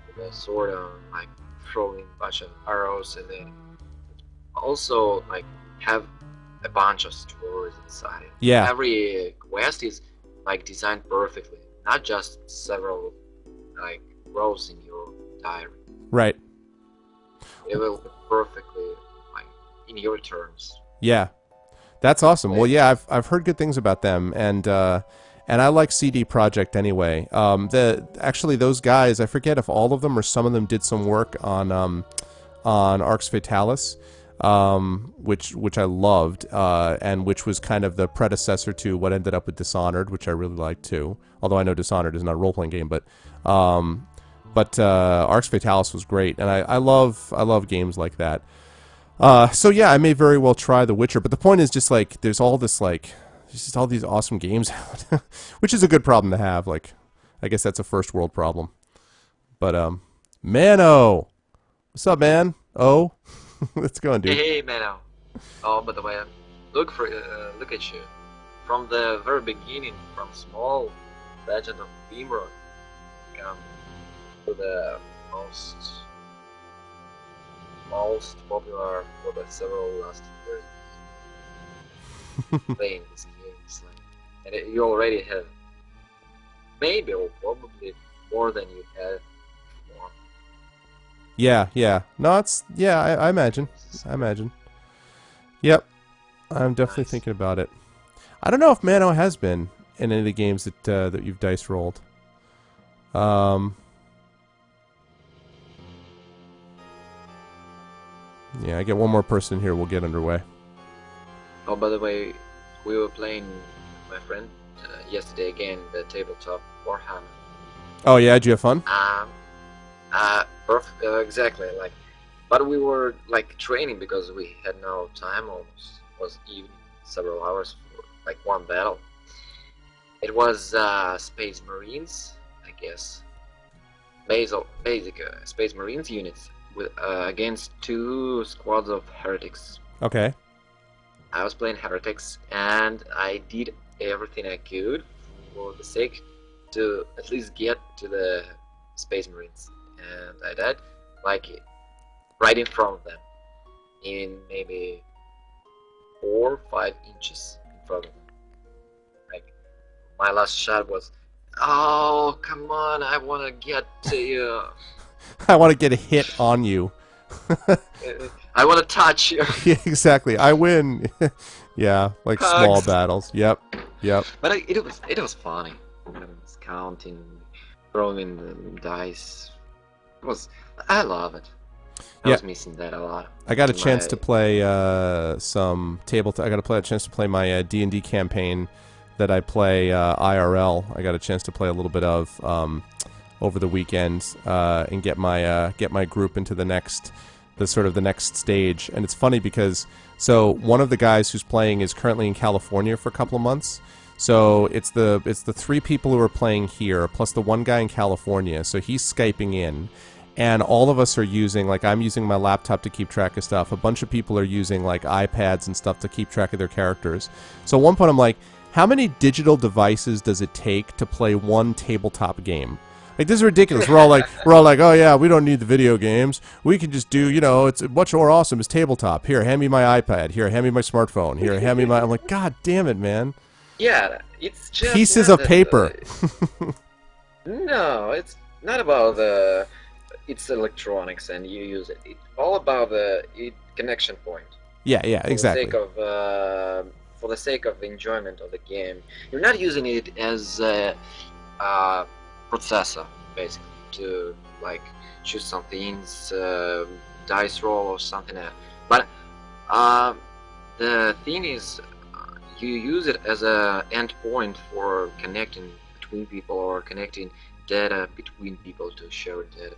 with a sword on, like throwing a bunch of arrows, and then also like have a bunch of stories inside it. Yeah. Every quest is like designed perfectly, not just several like rows in your diary. Right. It will be perfectly like in your terms. Yeah. That's awesome. Well, yeah, I've heard good things about them, and I like CD Projekt anyway. Actually those guys, I forget if all of them or some of them did some work on Arx Fatalis, which I loved, and which was kind of the predecessor to what ended up with Dishonored, which I really liked too. Although I know Dishonored is not a role-playing game, but Arx Fatalis was great, and I love games like that. So yeah, I may very well try The Witcher, but the point is just like there's all this like there's just all these awesome games out, which is a good problem to have. Like, I guess that's a first world problem. But Mano, what's up, man? Oh, let's go, dude. Hey, Mano. Oh, by the way, look at you. From the very beginning, from small Legend of Beamrock, come to the most popular for the several last years playing these games, and you already have maybe or probably more than you had before. Yeah. No, it's I imagine. Yep, I'm definitely thinking about it. I don't know if Mano has been in any of the games that you've dice rolled. Yeah, I get one more person in here, we'll get underway. Oh, by the way, we were playing with my friend yesterday again, the tabletop Warhammer. Oh yeah, did you have fun? Exactly, like, but we were like training because we had no time, almost was evening, several hours for like one battle. It was Space Marines, I guess, basic Space Marines units with against 2 squads of heretics. Okay. I was playing heretics, and I did everything I could for the sake to at least get to the Space Marines, and I died like right in front of them, in maybe 4 or 5 inches in front of them. Like, my last shot was, oh come on, I want to get to you. I want to get a hit on you. I want to touch you. Yeah, exactly. I win. Yeah, like Hugs. small battles. Yep. But it was funny. I was counting, throwing the dice. I love it. I was missing that a lot. I got a chance to play some tabletop. I got a chance to play my D&D campaign that I play IRL. I got a chance to play a little bit of over the weekend and get my group into the next stage. And it's funny because one of the guys who's playing is currently in California for a couple of months. So it's the 3 people who are playing here plus the one guy in California. So he's Skyping in. And all of us are using, like, I'm using my laptop to keep track of stuff. A bunch of people are using, like, iPads and stuff to keep track of their characters. So at one point I'm like, how many digital devices does it take to play one tabletop game? Like, this is ridiculous. We're all like, oh yeah, we don't need the video games. We can just do, it's much more awesome as tabletop. Here, hand me my iPad. Here, hand me my smartphone. Here, hand me my... I'm like, God damn it, man. Yeah, it's just... Pieces of paper. No, it's not about it's electronics and you use it. It's all about the connection point. Yeah, exactly. For the sake of the enjoyment of the game. You're not using it as a processor, basically, to like choose some things, dice roll or something like that. But the thing is, you use it as a endpoint for connecting between people or connecting data between people to share data.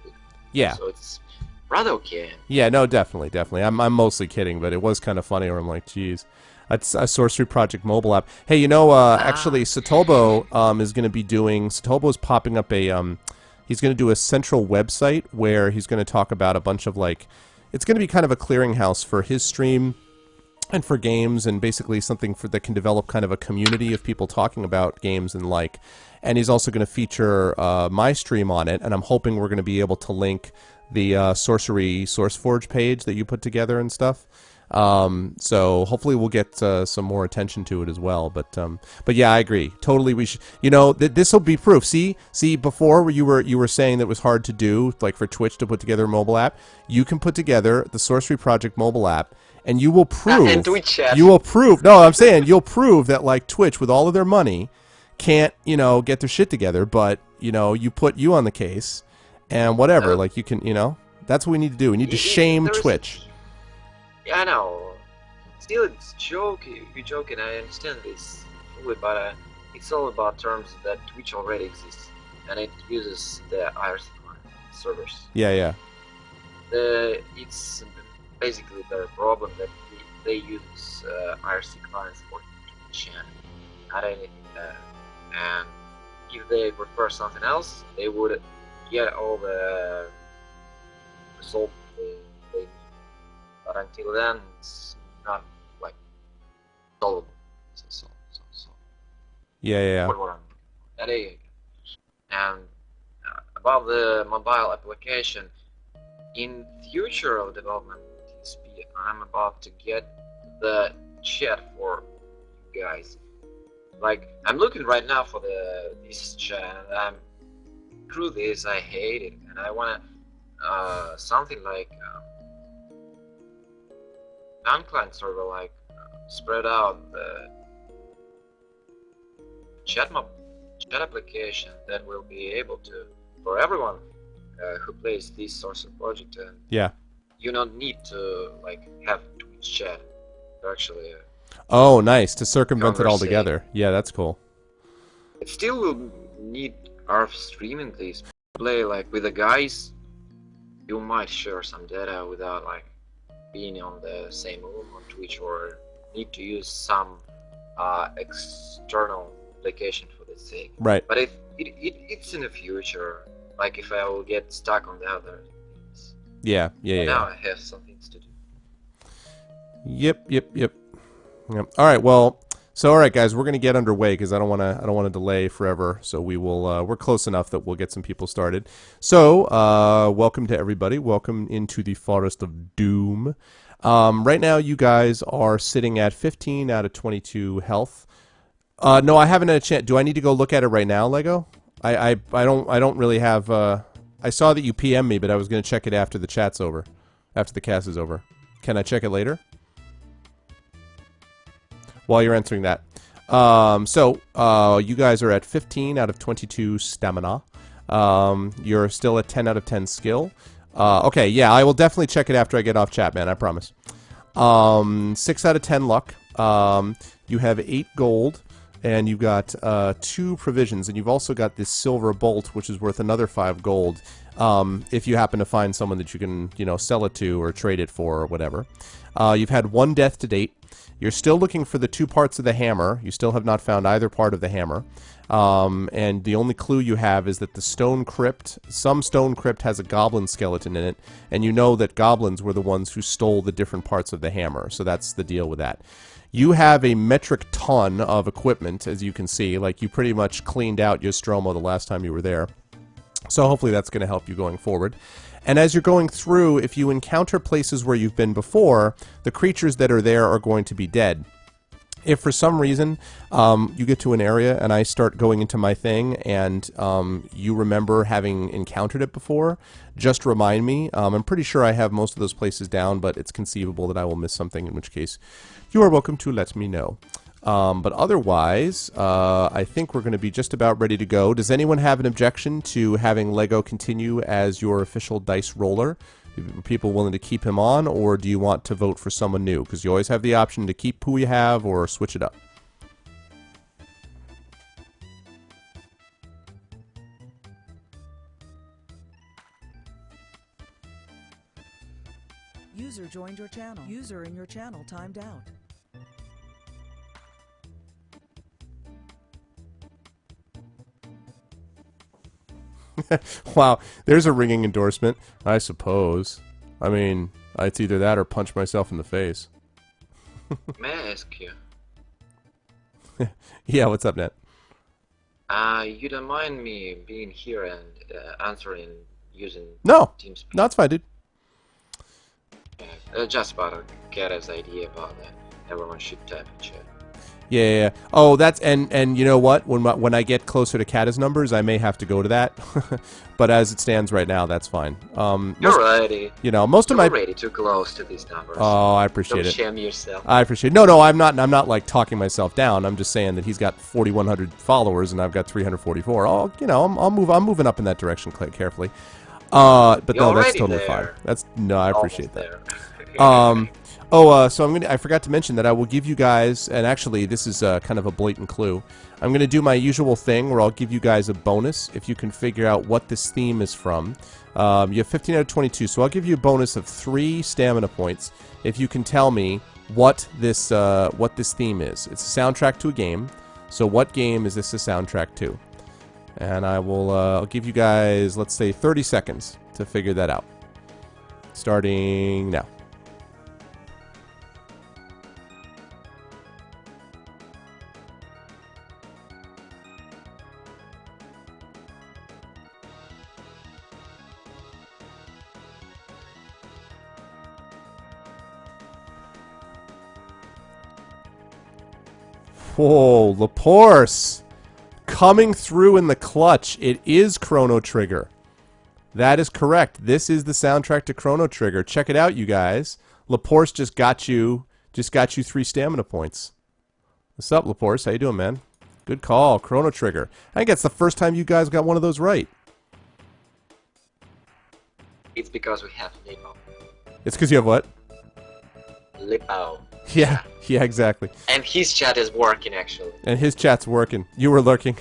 Yeah. So it's rather okay. Yeah, no, definitely. I'm mostly kidding, but it was kind of funny where I'm like, geez. That's a Sorcery Project mobile app. Hey, actually, Satobo is going to be doing... Satobo is popping up he's going to do a central website where he's going to talk about a bunch of, like... It's going to be kind of a clearinghouse for his stream and for games, and basically something that can develop kind of a community of people talking about games and like. And he's also going to feature my stream on it, and I'm hoping we're going to be able to link the Sorcery SourceForge page that you put together and stuff. So hopefully we'll get some more attention to it as well. But yeah, I agree. Totally, we should. This will be proof. See, before you were saying that it was hard to do, like for Twitch to put together a mobile app. You can put together the Sorcery Project mobile app, and you will prove. And Twitch chat. You will prove. No, I'm saying you'll prove that like Twitch, with all of their money, can't get their shit together. But you put you on the case, and whatever. Like you can. That's what we need to do. We need to shame Twitch. Yeah, I know. Still, it's joking. You're joking. I understand this fully, but it's all about terms that Twitch already exists, and it uses the IRC servers. Yeah. It's basically the problem that they use IRC clients for Twitch and not anything. And if they prefer something else, they would get all the result they. But until then, it's not like solvable. So. Yeah. And about the mobile application, in future of development, I'm about to get the chat for you guys. Like, I'm looking right now for this chat, and through this, I hate it, and I want something like non-client server, like spread out the chat application that will be able to, for everyone who plays this Sorcery Project, and you don't need to like have Twitch chat to actually. Oh, nice, to circumvent it altogether. Yeah, that's cool. It still will need our streaming these. Play like with the guys, you might share some data without like being on the same room on Twitch, or need to use some external application for the sake. Right. But it's in the future. Like if I will get stuck on the other things. Yeah. Now I have some things to do. Yep. All right. Well, all right, guys, we're gonna get underway because I don't want to delay forever. So we will. We're close enough that we'll get some people started. So, welcome to everybody. Welcome into the Forest of Doom. Right now, you guys are sitting at 15 out of 22 health. No, I haven't had a chance. Do I need to go look at it right now, Lego? I don't really have. I saw that you PM me, but I was gonna check it after the chat's over, after the cast is over. Can I check it later? While you're answering that. You guys are at 15 out of 22 stamina. You're still at 10 out of 10 skill. Okay, yeah, I will definitely check it after I get off chat, man, I promise. 6 out of 10 luck. You have 8 gold. and you've got 2 provisions, and you've also got this silver bolt, which is worth another 5 gold, if you happen to find someone that you can, sell it to or trade it for or whatever. You've had 1 death to date. You're still looking for the 2 parts of the hammer. You still have not found either part of the hammer. And the only clue you have is that some stone crypt has a goblin skeleton in it, and you know that goblins were the ones who stole the different parts of the hammer. So that's the deal with that. You have a metric ton of equipment, as you can see. Like, you pretty much cleaned out Nostromo the last time you were there. So hopefully that's going to help you going forward. And as you're going through, if you encounter places where you've been before, the creatures that are there are going to be dead. If for some reason you get to an area and I start going into my thing and you remember having encountered it before, just remind me. I'm pretty sure I have most of those places down, but it's conceivable that I will miss something, in which case you are welcome to let me know. But otherwise, I think we're going to be just about ready to go. Does anyone have an objection to having Lego continue as your official dice roller? Are people willing to keep him on, or do you want to vote for someone new? Because you always have the option to keep who you have or switch it up. User joined your channel. User in your channel timed out. Wow, there's a ringing endorsement, I suppose. I mean, it's either that or punch myself in the face. May I ask you? Yeah, what's up, Nat? You don't mind me being here and answering using No, TeamSpeak? no, it's fine, dude. Just about to get his idea about that. Everyone should type in chat. Yeah. Oh, that's and you know what? When I get closer to Kata's numbers, I may have to go to that. But as it stands right now, that's fine. You're ready. Most of my ready too close to these numbers. Oh, I appreciate Don't it. shame yourself. I appreciate it. No, I'm not like talking myself down. I'm just saying that he's got 4,100 followers and I've got 344. Oh, I'm moving up in that direction carefully. But You're no, that's already totally there. fine. I appreciate Almost that. there. So I forgot to mention that I will give you guys, and actually this is kind of a blatant clue. I'm going to do my usual thing where I'll give you guys a bonus if you can figure out what this theme is from. You have 15 out of 22, so I'll give you a bonus of 3 stamina points if you can tell me what this theme is. It's a soundtrack to a game, so what game is this a soundtrack to? And I'll give you guys, let's say, 30 seconds to figure that out. Starting now. Whoa, Laporce coming through in the clutch. It is Chrono Trigger. That is correct. This is the soundtrack to Chrono Trigger. Check it out, you guys. Laporce just got you 3 stamina points. What's up, Laporce? How you doing, man? Good call, Chrono Trigger. I think that's the first time you guys got one of those right. It's because we have Lipo. It's because you have what? Lipo. Yeah, exactly. And his chat is working, actually. And his chat's working. You were lurking.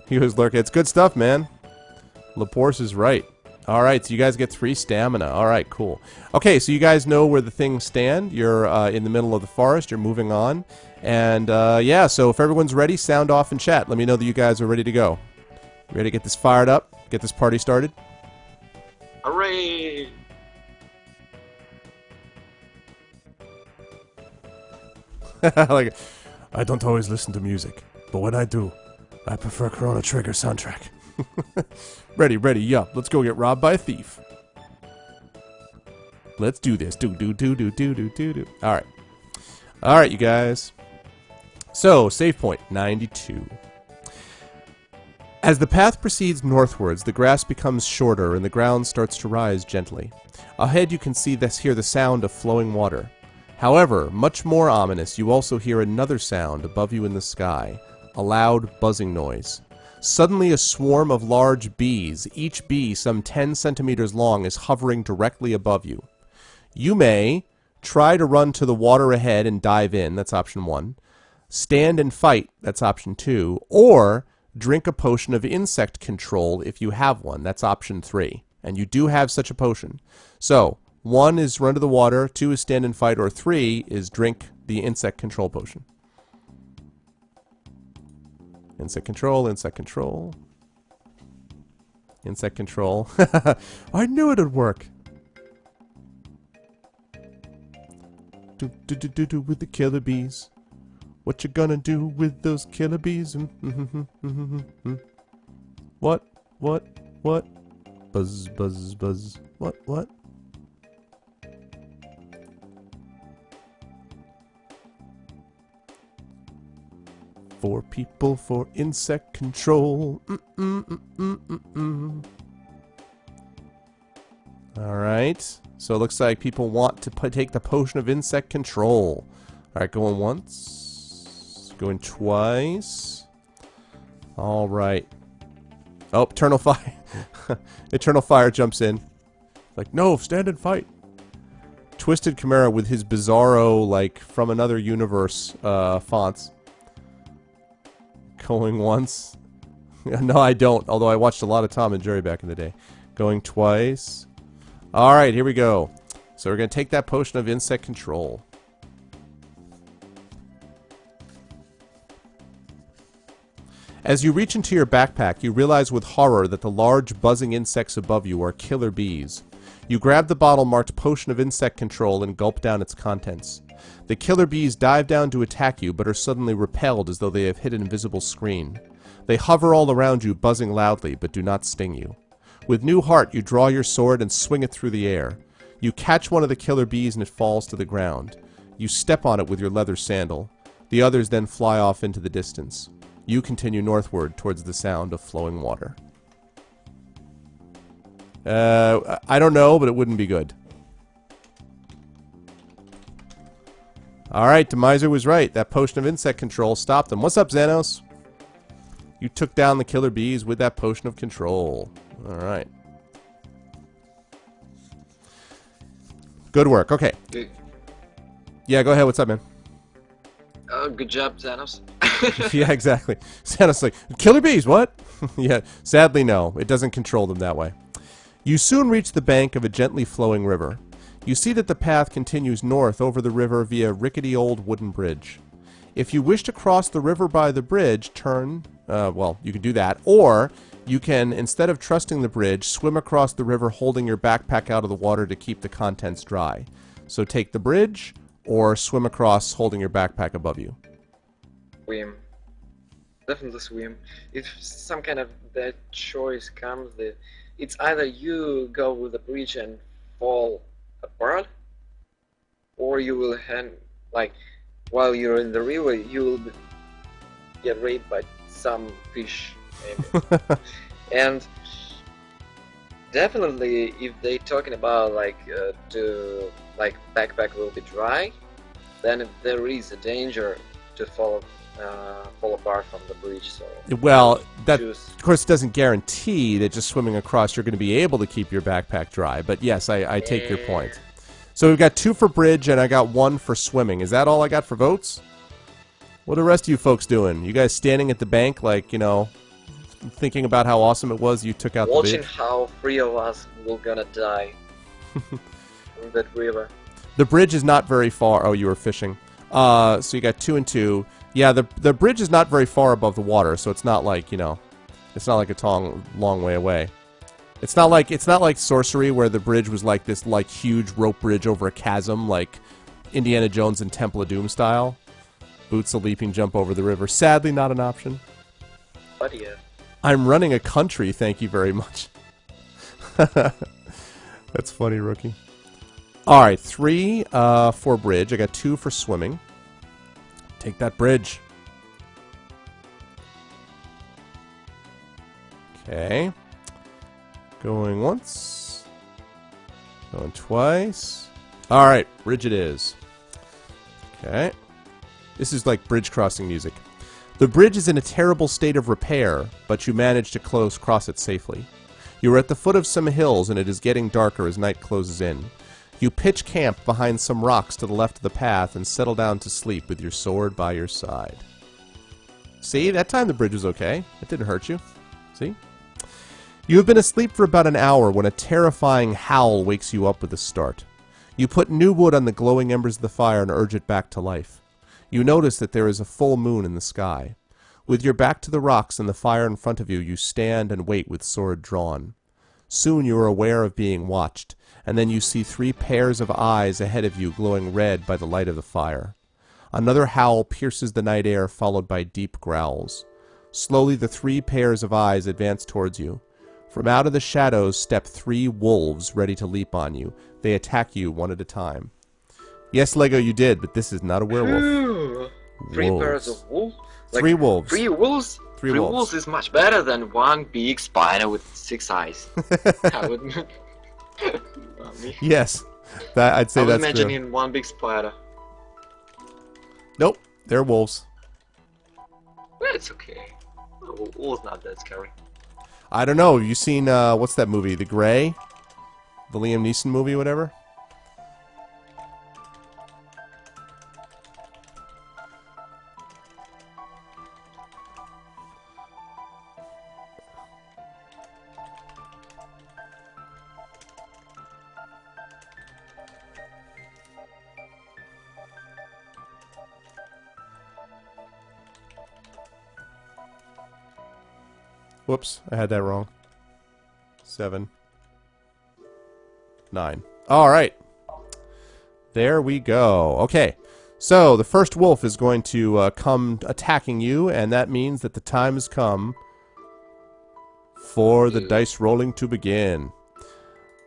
He was lurking. It's good stuff, man. Laporce is right. Alright, so you guys get 3 stamina. Alright, cool. Okay, so you guys know where the things stand. You're in the middle of the forest. You're moving on. And, yeah, so if everyone's ready, sound off in chat. Let me know that you guys are ready to go. Ready to get this fired up? Get this party started? Hooray! Like, I don't always listen to music, but when I do, I prefer Chrono Trigger soundtrack. Ready, yeah. Let's go get robbed by a thief. Let's do this. Do. All right, you guys. So, save point 92. As the path proceeds northwards, the grass becomes shorter and the ground starts to rise gently. Ahead, you can hear the sound of flowing water. However, much more ominous, you also hear another sound above you in the sky, a loud buzzing noise. Suddenly a swarm of large bees, each bee some 10 centimeters long, is hovering directly above you. You may try to run to the water ahead and dive in, that's option 1. stand and fight, that's option 2, or drink a potion of insect control if you have one, that's option 3. And you do have such a potion. So, 1 is run to the water, 2 is stand and fight, or 3 is drink the insect control potion. Insect control, insect control. Insect control. I knew it'd work. Do with the killer bees. What you gonna do with those killer bees? What? Buzz, buzz, buzz. What? 4 people for insect control. Alright. So it looks like people want to take the potion of insect control. Alright, going once. Going twice. Alright. Oh, Eternal Fire. Eternal Fire jumps in. Like, no, stand and fight. Twisted Chimera with his bizarro, like, from another universe fonts. Going once. No, I don't. Although I watched a lot of Tom and Jerry back in the day. Going twice. Alright, here we go. So we're going to take that potion of insect control. As you reach into your backpack, you realize with horror that the large buzzing insects above you are killer bees. You grab the bottle marked Potion of Insect Control and gulp down its contents. The killer bees dive down to attack you, but are suddenly repelled as though they have hit an invisible screen. They hover all around you, buzzing loudly, but do not sting you. With new heart, you draw your sword and swing it through the air. You catch one of the killer bees and it falls to the ground. You step on it with your leather sandal. The others then fly off into the distance. You continue northward towards the sound of flowing water. I don't know, but it wouldn't be good. Alright, Demiser was right. That potion of insect control stopped them. What's up, Xanos? You took down the killer bees with that potion of control. Alright. Good work. Okay. Good. Yeah, go ahead. What's up, man? Good job, Thanos. Yeah, exactly. Xanos like, killer bees, what? Yeah, sadly no. It doesn't control them that way. You soon reach the bank of a gently flowing river. You see that the path continues north over the river via a rickety old wooden bridge. If you wish to cross the river by the bridge, turn... well, you can do that. Or you can, instead of trusting the bridge, swim across the river holding your backpack out of the water to keep the contents dry. So take the bridge, or swim across holding your backpack above you. Swim. Definitely swim. If some kind of bad choice comes, it's either you go with the bridge and fall apart, or you will while you're in the river, you will get raped by some fish, maybe. And definitely, if they talking about backpack will be dry, then there is a danger to fall apart from the bridge. So well, that of course doesn't guarantee that just swimming across you're going to be able to keep your backpack dry. But yes, I take your point. So we've got 2 for bridge and I got 1 for swimming. Is that all I got for votes? What are the rest of you folks doing? You guys standing at the bank, like, you know, thinking about how awesome it was you took out the watching bridge? how 3 of us will gonna die in that river. The bridge is not very far. Oh, you were fishing. So you got 2 and 2. Yeah, the bridge is not very far above the water, so it's not like, you know, it's not like it's a long way away. It's not like Sorcery where the bridge was like this like huge rope bridge over a chasm, like Indiana Jones and Temple of Doom style. Boots a leaping jump over the river. Sadly, not an option. But yeah. I'm running a country, thank you very much. That's funny, rookie. Alright, 3 for bridge. I got 2 for swimming. Take that bridge. Okay. Going once. Going twice. Alright, bridge it is. Okay. This is like bridge crossing music. The bridge is in a terrible state of repair, but you manage to cross it safely. You are at the foot of some hills and it is getting darker as night closes in. You pitch camp behind some rocks to the left of the path and settle down to sleep with your sword by your side. See, that time the bridge was okay. It didn't hurt you. See? You have been asleep for about an hour when a terrifying howl wakes you up with a start. You put new wood on the glowing embers of the fire and urge it back to life. You notice that there is a full moon in the sky. With your back to the rocks and the fire in front of you, you stand and wait with sword drawn. Soon you are aware of being watched, and then you see 3 pairs of eyes ahead of you glowing red by the light of the fire. Another howl pierces the night air, followed by deep growls. Slowly the 3 pairs of eyes advance towards you. From out of the shadows step 3 wolves ready to leap on you. They attack you one at a time. Yes, Lego, you did, but this is not a werewolf. Ooh, 3 pairs of wolves? Like, 3 wolves. 3 wolves? 3 wolves. Is much better than 1 big spider with 6 eyes. I would... Yes, I'd say I was that's imagining true. 1 big spider. Nope, they're wolves. Well, it's okay. Wolves not that scary. I don't know. You seen what's that movie? The Gray, the Liam Neeson movie, whatever. Whoops, I had that wrong. 7, 9. All right. There we go. Okay. So, the first wolf is going to come attacking you, and that means that the time has come for the dice rolling to begin.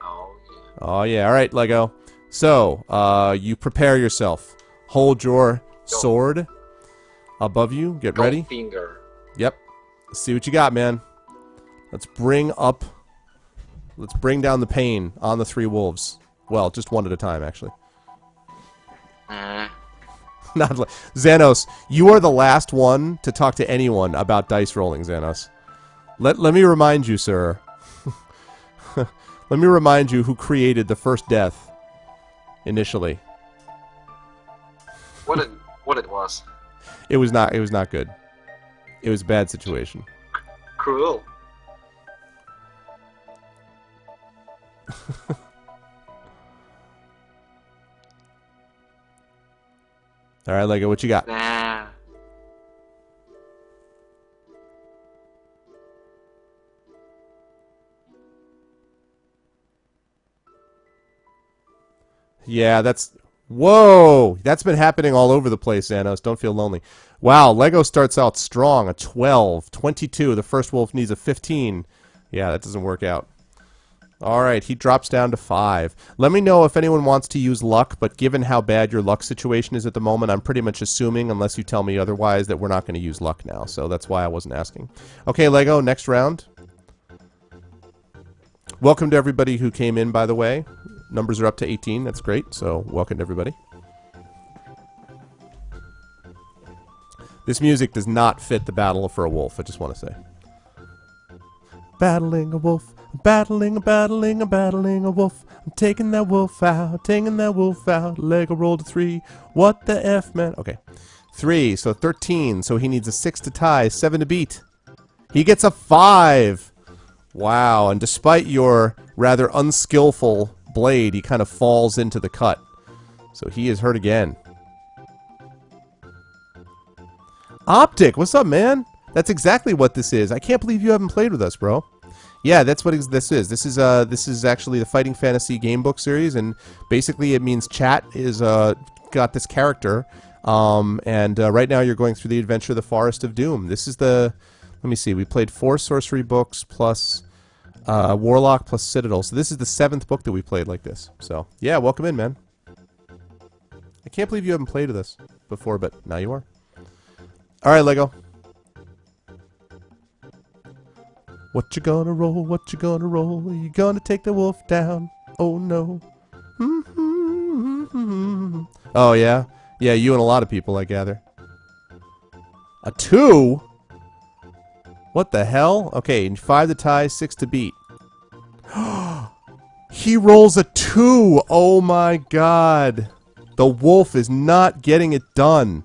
Oh, yeah. Oh, yeah. All right, Lego. So, you prepare yourself. Hold your sword above you. Get ready. Finger. Yep. Let's see what you got, man. Let's bring down the pain on the 3 wolves. Well, just one at a time, actually. Not like Xanos, you are the last one to talk to anyone about dice rolling, Xanos. Let me remind you, sir. Let me remind you who created the first death initially. What it was? It was not good. It was a bad situation. Cruel. All right, Lego, what you got? Nah. Yeah, whoa! That's been happening all over the place, Xanos. Don't feel lonely. Wow, Lego starts out strong. A 12. 22. The first wolf needs a 15. Yeah, that doesn't work out. All right, he drops down to 5. Let me know if anyone wants to use luck, but given how bad your luck situation is at the moment, I'm pretty much assuming, unless you tell me otherwise, that we're not going to use luck now. So that's why I wasn't asking. Okay, Lego, next round. Welcome to everybody who came in, by the way. Numbers are up to 18. That's great. So welcome to everybody. This music does not fit the battle for a wolf, I just want to say. Battling a wolf. Battling a wolf. I'm taking that wolf out. Lego rolled a 3. What the F, man? Okay. 3, so 13. So he needs a 6 to tie, 7 to beat. He gets a 5. Wow, and despite your rather unskillful blade, he kind of falls into the cut. So he is hurt again. Optic, what's up, man? That's exactly what this is. I can't believe you haven't played with us, bro. Yeah, that's what this is. This is actually the Fighting Fantasy game book series, and basically it means chat is got this character, and right now you're going through the adventure of the Forest of Doom. This is the, let me see, we played 4 sorcery books plus Warlock plus Citadel, so this is the 7th book that we played like this. So yeah, welcome in, man. I can't believe you haven't played with us before, but now you are. All right, Lego. What you gonna roll? What you gonna roll? Are you gonna take the wolf down? Oh no. Oh yeah? Yeah, you and a lot of people, I gather. A 2? What the hell? Okay, 5 to tie, 6 to beat. He rolls a 2. Oh my god. The wolf is not getting it done.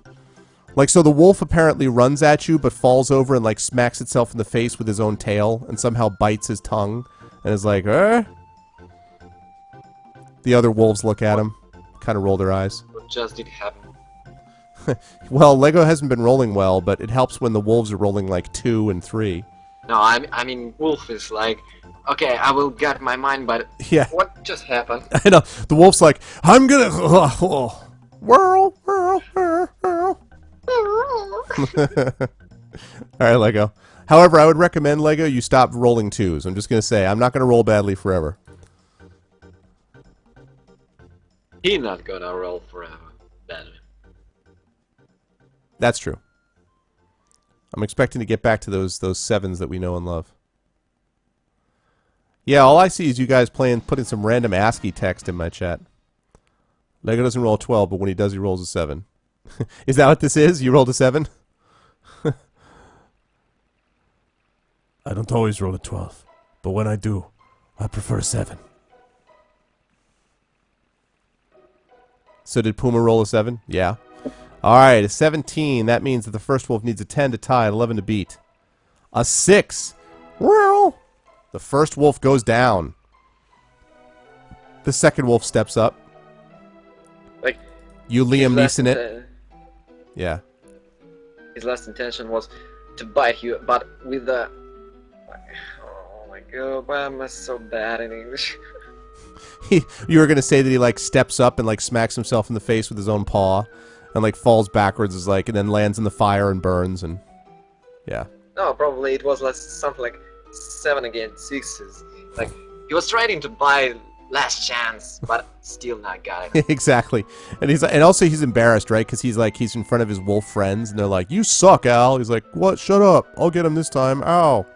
Like, so the wolf apparently runs at you, but falls over and, like, smacks itself in the face with his own tail, and somehow bites his tongue, and is like, eh? The other wolves look at him, kind of roll their eyes. What just did happen? Well, Lego hasn't been rolling well, but it helps when the wolves are rolling, like, 2 and 3. No, I mean, Wolf is like, okay, I will get my mind, but Yeah. what just happened? I know. The wolf's like, I'm gonna... Whirl, whirl, whirl, whirl. Alright, Lego. However, I would recommend, Lego, you stop rolling 2s. I'm just gonna say, I'm not gonna roll badly forever. He not gonna roll forever. Badly. That's true. I'm expecting to get back to those 7s that we know and love. Yeah, all I see is you guys putting some random ASCII text in my chat. Lego doesn't roll a 12, but when he does, he rolls a 7. Is that what this is? You rolled a 7? I don't always roll a 12, but when I do, I prefer a 7. So did Puma roll a 7? Yeah. Alright, a 17. That means that the first wolf needs a 10 to tie and 11 to beat. A 6. Whirl. The first wolf goes down. The second wolf steps up. Like, You Liam Neeson it. Yeah. His last intention was to bite you, but with the... Oh my god, why am I so bad in English? You were gonna say that he like steps up and like smacks himself in the face with his own paw, and like falls backwards, is like, and then lands in the fire and burns, and yeah. No, probably it was like something like 7 against 6s. Like, he was trying to buy last chance, but still not got it. Exactly, and also he's embarrassed, right? Because he's in front of his wolf friends, and they're like, "You suck, Al." He's like, "What? Shut up! I'll get him this time." Ow.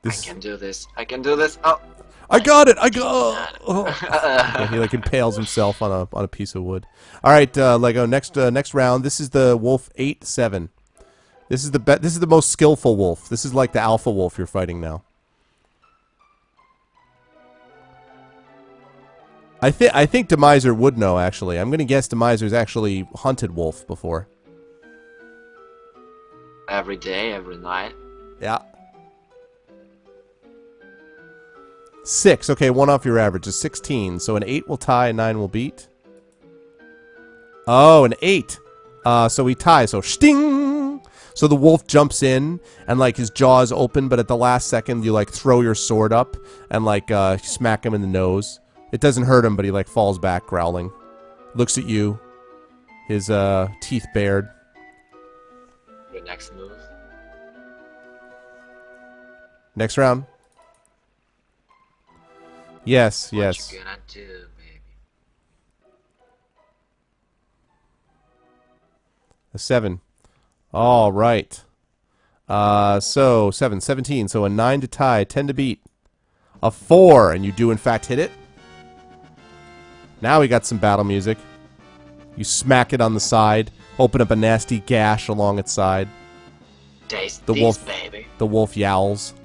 I can do this. I can do this. Oh. I got it! I got. Oh. Yeah, he like impales himself on a piece of wood. All right, Lego. Next round. This is the wolf 8-7. This is the most skillful wolf. This is like the alpha wolf you're fighting now. I think Demiser would know, actually. I'm gonna guess Demiser's actually hunted wolf before. Every day, every night. Yeah. 6. Okay, 1 off your average is 16. So an 8 will tie, a 9 will beat. Oh, an 8. So we tie. So sting. So the wolf jumps in and like his jaws open, but at the last second you like throw your sword up and like smack him in the nose. It doesn't hurt him, but he like falls back growling. Looks at you. His teeth bared. Your next move. Next round. Yes, yes. What you gonna do, baby? A 7. All right. So 7, 17. So a 9 to tie, 10 to beat. A 4, and you do in fact hit it. Now we got some battle music. You smack it on the side, open up a nasty gash along its side. Taste The these, wolf, baby. The wolf yowls.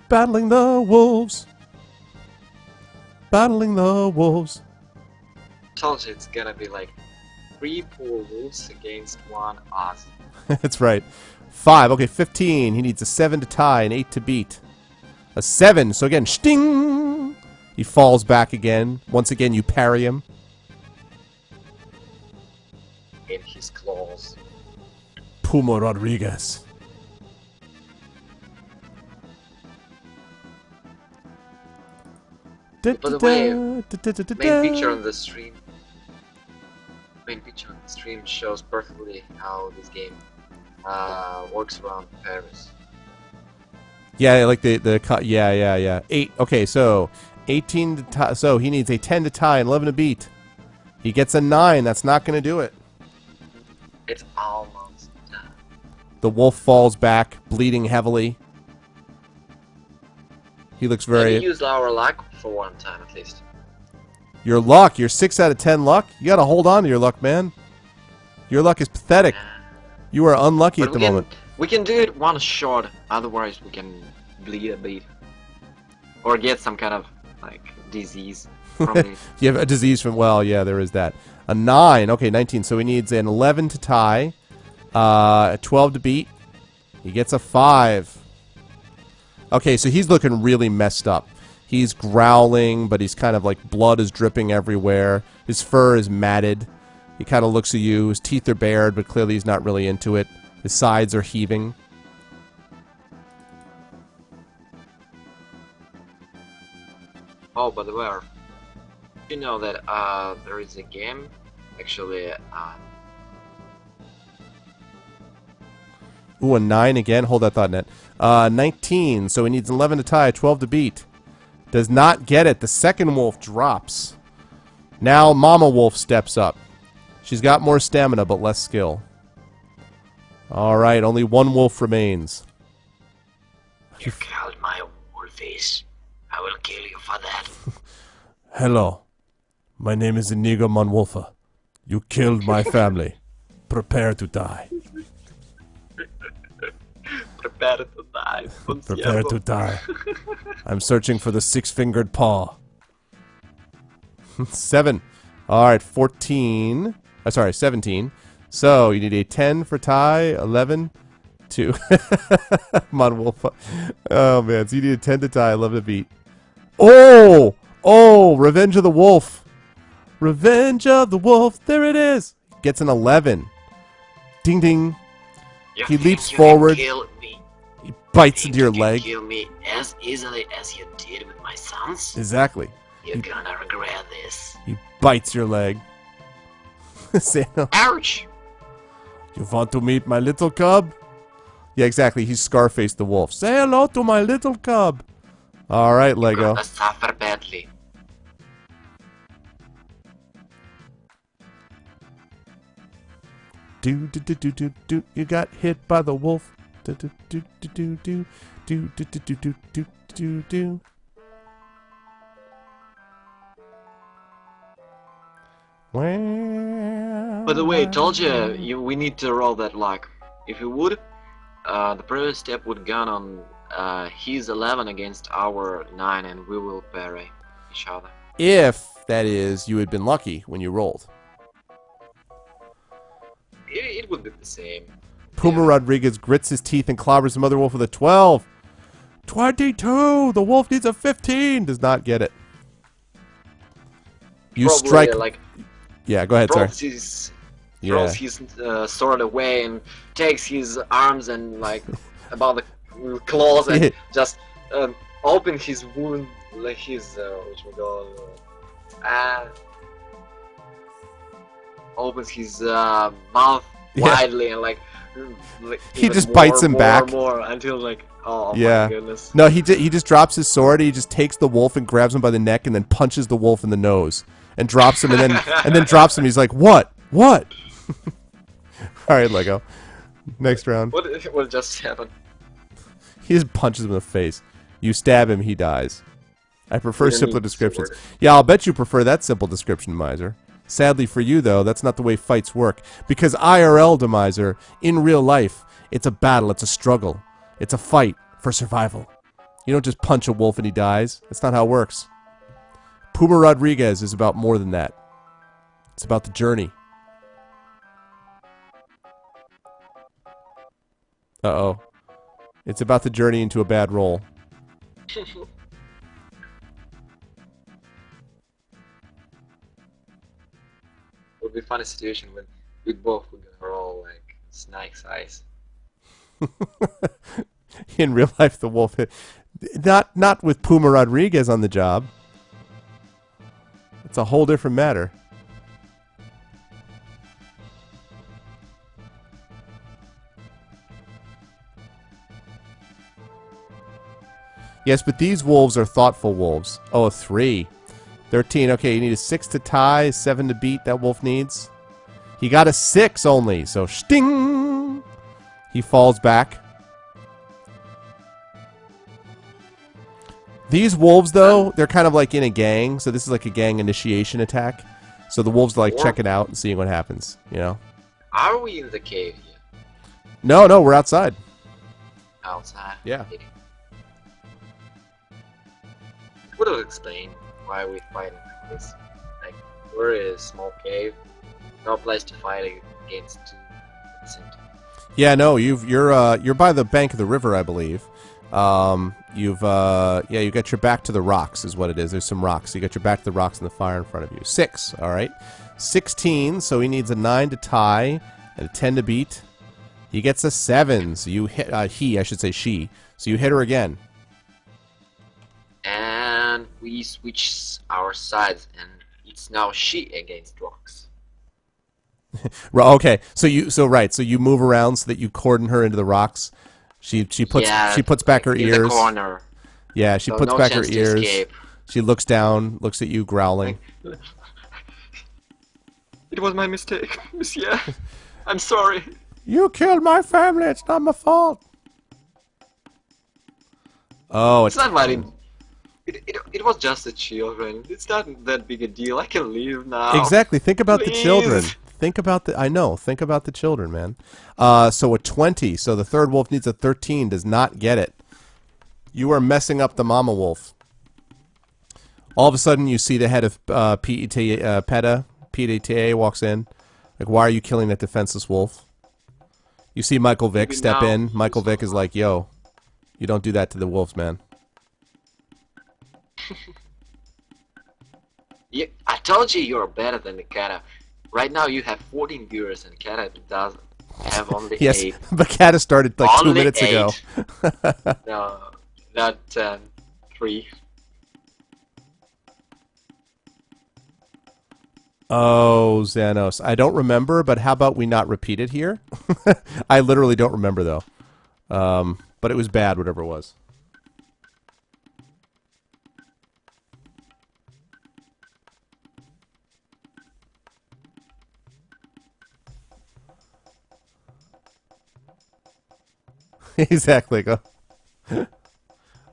Battling the wolves. Battling the wolves. Told you it's gonna be like 3 poor wolves against 1 Oz. That's right. 5. Okay, 15. He needs a 7 to tie, an 8 to beat. A 7. So again, sting. He falls back again. Once again, you parry him. In his claws. Puma Rodriguez. By the way, main picture on the stream. Main picture on the stream shows perfectly how this game works around Paris. Yeah, like the cut. Yeah. 8. Okay, so 18 to tie. So he needs a 10 to tie and 11 to beat. He gets a 9. That's not going to do it. It's almost done. The wolf falls back, bleeding heavily. He looks very... We used our luck for one time at least. Your luck. Your 6 out of 10 luck. You got to hold on to your luck, man. Your luck is pathetic. You are unlucky But at the moment. We can do it one shot, otherwise we can bleed a bit. Or get some kind of, like, disease from it. You have a disease from, well, yeah, there is that. A 9. Okay, 19. So he needs an 11 to tie, a 12 to beat. He gets a 5. Okay, so he's looking really messed up. He's growling, but he's kind of like blood is dripping everywhere. His fur is matted. He kind of looks at you. His teeth are bared, but clearly he's not really into it. His sides are heaving. Oh, by the way, you know that there is a game, actually, Ooh, a 9 again. Hold that thought, Net. 19, so he needs 11 to tie, 12 to beat. Does not get it. The second wolf drops. Now Mama Wolf steps up. She's got more stamina, but less skill. All right, only one wolf remains. You killed my wolfies. I will kill you for that. Hello. My name is Inigo Monwolfa. You killed my family. Prepare to die. Prepare to die. Prepare to die. I'm searching for the six-fingered paw. 7. All right, 14. Sorry, 17. So you need a 10 for tie, 11 to Monwolfa. Oh, man. So you need a 10 to tie, 11 to beat. Oh! Oh! Revenge of the Wolf. Revenge of the Wolf. There it is. Gets an 11. Ding, ding. He leaps forward. He bites into your leg. Kill me as easily as you did with my sons. Exactly. You're gonna regret this. He bites your leg. Say hello. Ouch! You want to meet my little cub? Yeah, exactly. He's Scarface the wolf. Say hello to my little cub. All right, Lego. You're gonna suffer badly. Do do do do do do. You got hit by the wolf. Do do do do do do do do do do do do do. Well. By the way, I told you, we need to roll that luck. If you would, the previous step would gone on his 11 against our 9, and we will parry each other. If, that is, you had been lucky when you rolled. It would be the same. Puma Rodriguez grits his teeth and clobbers the mother wolf with a 12. 22! The wolf needs a 15! Does not get it. You Probably, strike... like, yeah, go ahead, sorry. Throws his sword away and takes his arms and, like, about the claws and just open his wound, like his, what we call, opens his mouth widely and, like he just bites him back. More until, like, oh yeah. my goodness. No, he just drops his sword, he just takes the wolf and grabs him by the neck and then punches the wolf in the nose. And drops him, and then drops him. He's like, "What? What?" All right, Lego. Next round. What just happened? He just punches him in the face. You stab him, he dies. I prefer simpler descriptions. Yeah, I'll bet you prefer that simple description, Miser. Sadly for you, though, that's not the way fights work. Because IRL, Demiser, in real life, it's a battle, it's a struggle, it's a fight for survival. You don't just punch a wolf and he dies. That's not how it works. Puma Rodriguez is about more than that. It's about the journey. Uh-oh. It's about the journey into a bad role. It would be a funny situation when we both would roll like snake's eyes. In real life, the wolf hit. Not with Puma Rodriguez on the job. It's a whole different matter. Yes, but these wolves are thoughtful wolves. Oh, a 3. 13. Okay, you need a 6 to tie, 7 to beat. That wolf needs. He got a 6 only, so sting! He falls back. These wolves, though, they're kind of like in a gang, so this is like a gang initiation attack. So the wolves are like checking out and seeing what happens, you know? Are we in the cave here? No, we're outside. outside. Yeah. Would have explained why we fight in this. Like, we're in a small cave, no place to fight against two at the same time. Yeah, no, you're by the bank of the river, I believe. You got your back to the rocks, is what it is. There's some rocks. You got your back to the rocks and the fire in front of you. 6, all right. 16, so he needs a 9 to tie and a 10 to beat. He gets a 7, so you hit. I should say she. So you hit her again. And we switch our sides, and it's now she against rocks. Okay, so you move around so that you cordon her into the rocks. She puts back her in ears. the corner. Yeah, she So puts no back her chance to ears. escape. She looks down, looks at you, growling. It was my mistake, Monsieur. I'm sorry. You killed my family. It's not my fault. Oh, It's not my. It was just the children. It's not that big a deal. I can leave now. Exactly. Think about the Please. children. Think about the children, man. So a 20. So the third wolf needs a 13. Does not get it. You are messing up the mama wolf. All of a sudden, you see the head of PETA walks in. Like, why are you killing that defenseless wolf? You see Michael Vick step in. Michael Vick is like, yo, you don't do that to the wolves, man. Yeah, I told you you're better than the cat. Right now you have 14 viewers and Kata does have only Yes, 8. but Kata started like Only 2 minutes 8. ago. No, not 3. Oh, Xanos. I don't remember, but how about we not repeat it here? I literally don't remember, though. But it was bad, whatever it was. Exactly. Go.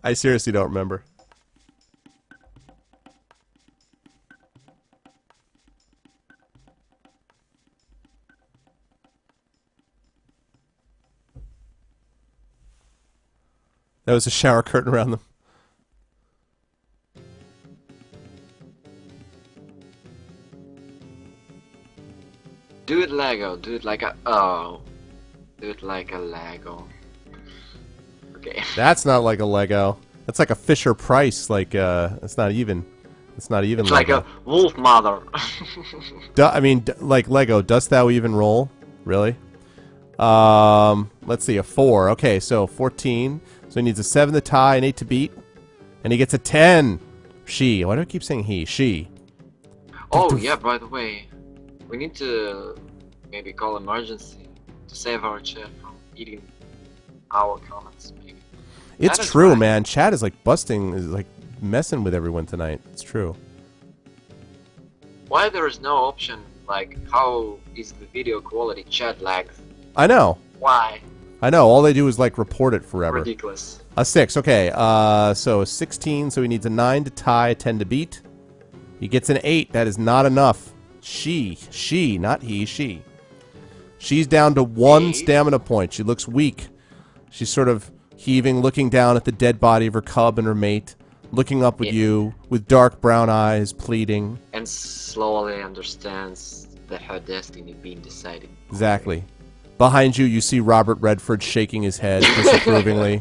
I seriously don't remember. That was a shower curtain around them. Do it Lego. Do it like a Do it like a Lego. Okay. That's not like a Lego. That's like a Fisher Price. Like it's not even. It's not even. It's Lego. like a wolf mother. Like Lego. Dost thou even roll? Really? Let's see. A 4. Okay, so 14. So he needs a 7 to tie, an 8 to beat, and he gets a 10. She. Why do I keep saying he? She. Oh yeah. By the way, we need to maybe call emergency to save our chat from eating our comments. Maybe. It's That is true, right. man. Chat is like messing with everyone tonight. It's true. Why there is no option like how is the video quality chat lags? I know. Why? I know. All they do is like report it forever. Ridiculous. A 6. Okay. So a 16. So he needs a 9 to tie, a 10 to beat. He gets an 8. That is not enough. She, not he, she. She's down to 1 Eight? stamina point. She looks weak. She's sort of heaving, looking down at the dead body of her cub and her mate, looking up at you with dark brown eyes, pleading. And slowly understands that her destiny being decided. Exactly. Behind you, you see Robert Redford shaking his head disapprovingly.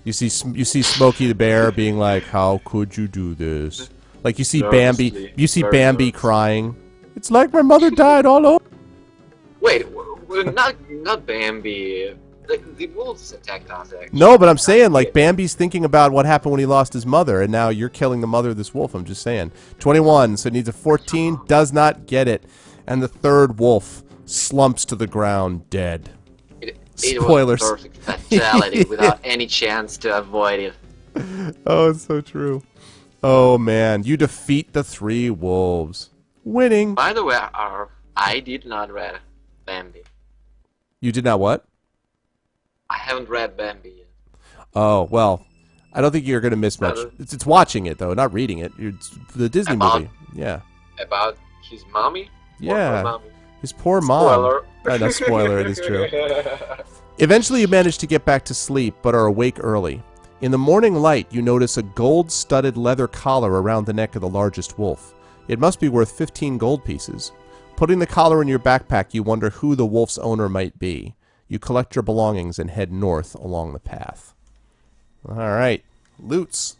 You see Smokey the Bear being like, "How could you do this?" Like you see Nervously, Bambi. You see very Bambi nervously. crying. It's like my mother died all over. Wait, not Bambi. The wolves attacked us actually. No, but I'm saying like Bambi's thinking about what happened when he lost his mother, and now you're killing the mother of this wolf. I'm just saying. 21, so it needs a 14. Does not get it, and the third wolf slumps to the ground dead. It Spoilers. was perfect fatality without any chance to avoid it. Oh, it's so true. Oh man, you defeat the 3 wolves, winning. By the way, I did not read Bambi. You did not what? I haven't read Bambi yet. Oh well, I don't think you're gonna miss much. It's watching it though, not reading it. It's the Disney movie. Yeah. About his mommy? Or Yeah. her mommy? His poor mom. Spoiler. No spoiler. It is true. Eventually you manage to get back to sleep, but are awake early. In the morning light, you notice a gold-studded leather collar around the neck of the largest wolf. It must be worth 15 gold pieces. Putting the collar in your backpack, you wonder who the wolf's owner might be. You collect your belongings and head north along the path. All right, loots.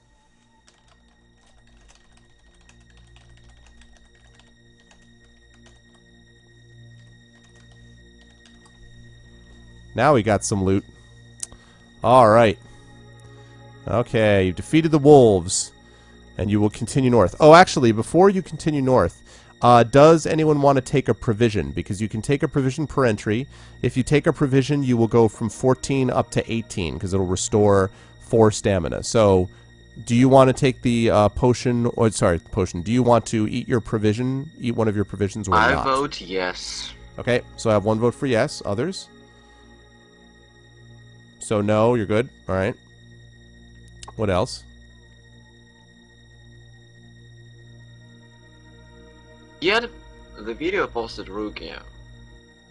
Now we got some loot. All right. Okay, you've defeated the wolves, and you will continue north. Oh, actually, before you continue north, does anyone want to take a provision? Because you can take a provision per entry. If you take a provision, you will go from 14 up to 18, because it'll restore 4 stamina. So, do you want to take the potion, or sorry, potion, do you want to eat your provision, eat one of your provisions, or not? I vote yes. Okay, so I have 1 vote for yes. Others? So no, you're good. All right. What else? Yeah, the video posted Rukia.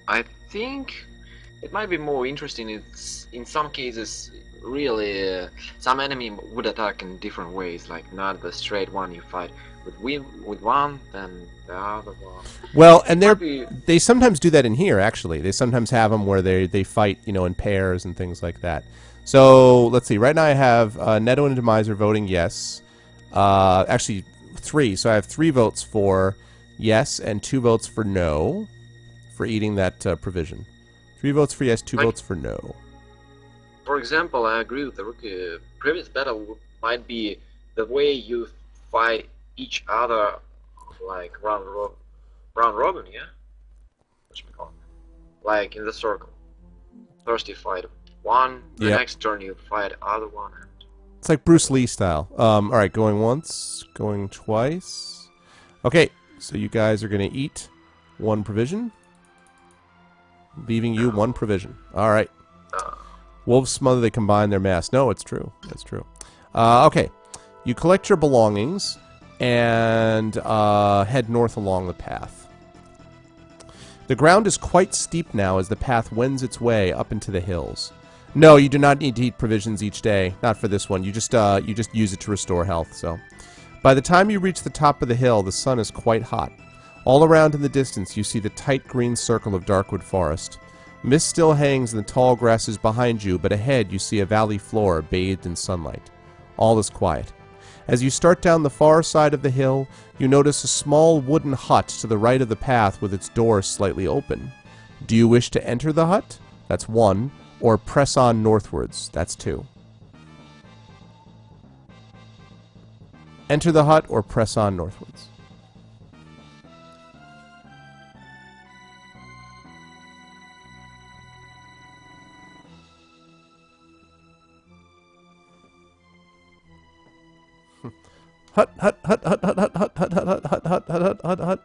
I think it might be more interesting. It's in some cases really some enemy would attack in different ways, like not the straight one you fight with one, then the other one. Well, and they sometimes do that in here. Actually, they sometimes have them where they fight, you know, in pairs and things like that. So let's see. Right now, I have Neto and Demiser voting yes. Actually, 3. So I have 3 votes for yes and 2 votes for no for eating that provision. 3 votes for yes, 2 votes for no. For example, I agree with the Rookie. Previous battle might be the way you fight each other, like round robin, yeah? What like in the circle. First you fight one, the next turn you fight other one. It's like Bruce Lee style. Alright, going once, going twice. Okay, so you guys are going to eat 1 provision. Leaving you 1 provision. Alright. Wolves smother, they combine their mass. No, it's true. That's true. Okay. You collect your belongings and head north along the path. The ground is quite steep now as the path wends its way up into the hills. No, you do not need to eat provisions each day. Not for this one. You just use it to restore health. So, by the time you reach the top of the hill, the sun is quite hot. All around in the distance, you see the tight green circle of Darkwood Forest. Mist still hangs in the tall grasses behind you, but ahead you see a valley floor bathed in sunlight. All is quiet. As you start down the far side of the hill, you notice a small wooden hut to the right of the path with its door slightly open. Do you wish to enter the hut? That's 1. Or press on northwards? That's 2. Enter the hut or press on northwards? Hut, hut, hut, hut, hut, hut, hut, hut, hut, hut, hut, hut, hut, hut.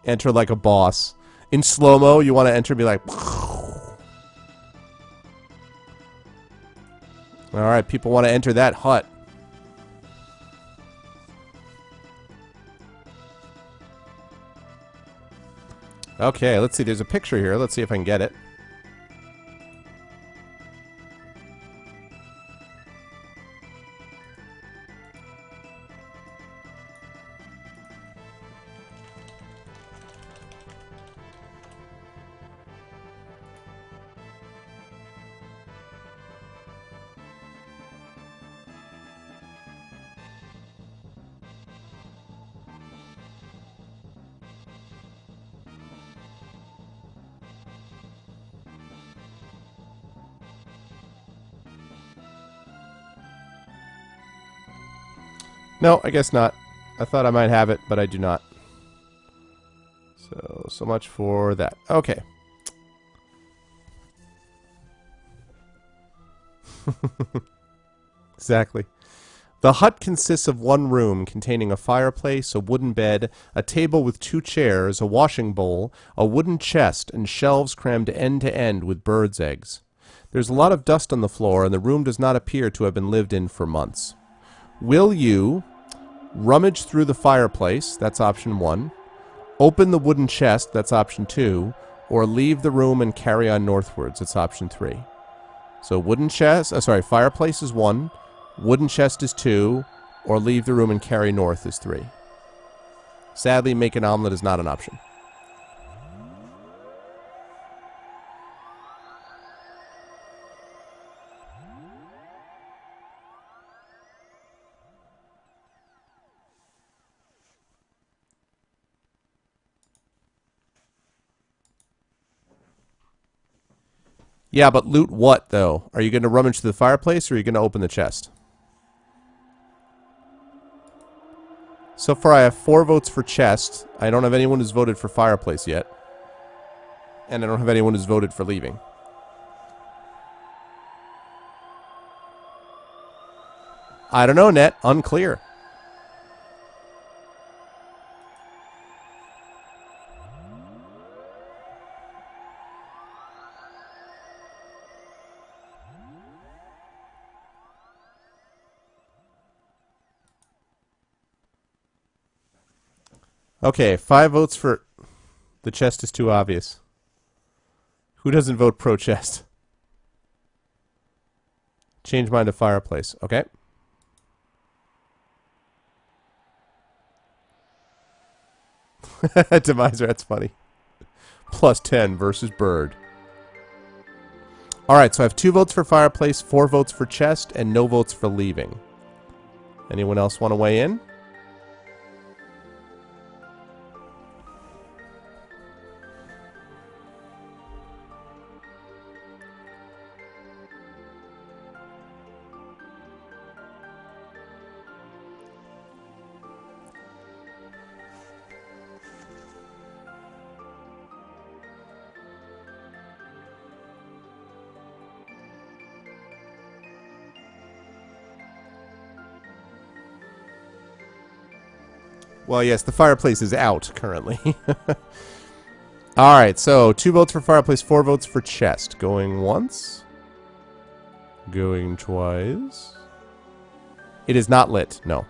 Enter like a boss. In slow-mo, you want to enter and be like... Alright, people want to enter that hut. Okay, let's see. There's a picture here. Let's see if I can get it. No, I guess not. I thought I might have it, but I do not. So much for that. Okay. Exactly. The hut consists of 1 room containing a fireplace, a wooden bed, a table with 2 chairs, a washing bowl, a wooden chest, and shelves crammed end to end with birds' eggs. There's a lot of dust on the floor, and the room does not appear to have been lived in for months. Will you rummage through the fireplace? That's option 1. Open the wooden chest? That's option 2. or leave the room and carry on northwards. It's option 3. So wooden chest, fireplace is 1, wooden chest is 2, or leave the room and carry north is 3. Sadly, make an omelet is not an option. Yeah, but loot what, though? Are you going to rummage through the fireplace, or are you going to open the chest? So far, I have 4 votes for chest. I don't have anyone who's voted for fireplace yet. And I don't have anyone who's voted for leaving. I don't know, Net. Unclear. Okay, 5 votes for... The chest is too obvious. Who doesn't vote pro chest? Change mine to fireplace. Okay. Demiser, that's funny. Plus 10 versus bird. Alright, so I have 2 votes for fireplace, 4 votes for chest, and no votes for leaving. Anyone else want to weigh in? Well, yes, the fireplace is out currently. Alright, so 2 votes for fireplace, 4 votes for chest. Going once. Going twice. It is not lit, no.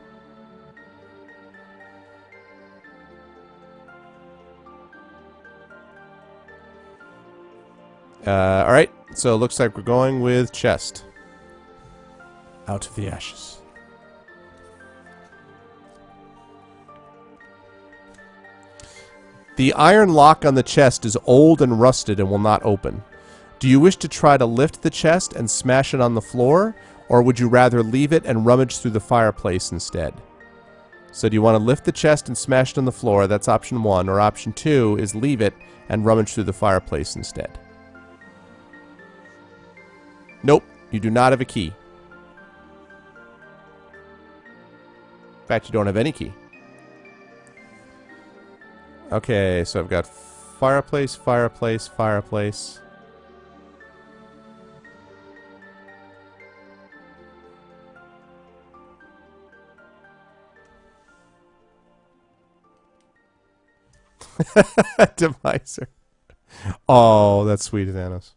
Alright, so it looks like we're going with chest. Out of the ashes. The iron lock on the chest is old and rusted and will not open. Do you wish to try to lift the chest and smash it on the floor, or would you rather leave it and rummage through the fireplace instead? So do you want to lift the chest and smash it on the floor? That's option 1. Or option 2 is leave it and rummage through the fireplace instead. Nope, you do not have a key. In fact, you don't have any key. Okay, so I've got fireplace, fireplace, fireplace. Demiser. Oh, that's sweet, Thanos.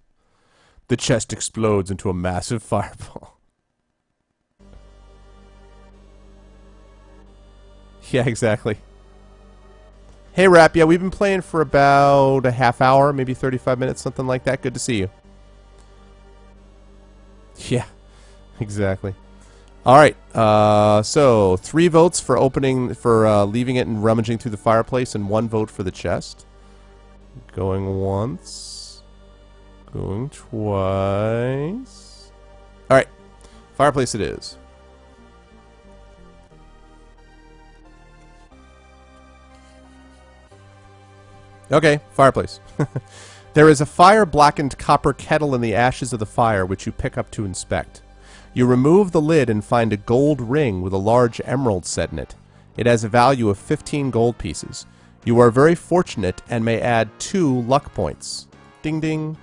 The chest explodes into a massive fireball. Yeah, exactly. Hey, Rap. Yeah, we've been playing for about a half hour, maybe 35 minutes, something like that. Good to see you. Yeah, exactly. All right. So 3 votes for leaving it and rummaging through the fireplace, and 1 vote for the chest. Going once. Going twice. All right. Fireplace it is. Okay, fireplace. There is a fire-blackened copper kettle in the ashes of the fire, which you pick up to inspect. You remove the lid and find a gold ring with a large emerald set in it. It has a value of 15 gold pieces. You are very fortunate and may add 2 luck points. Ding ding.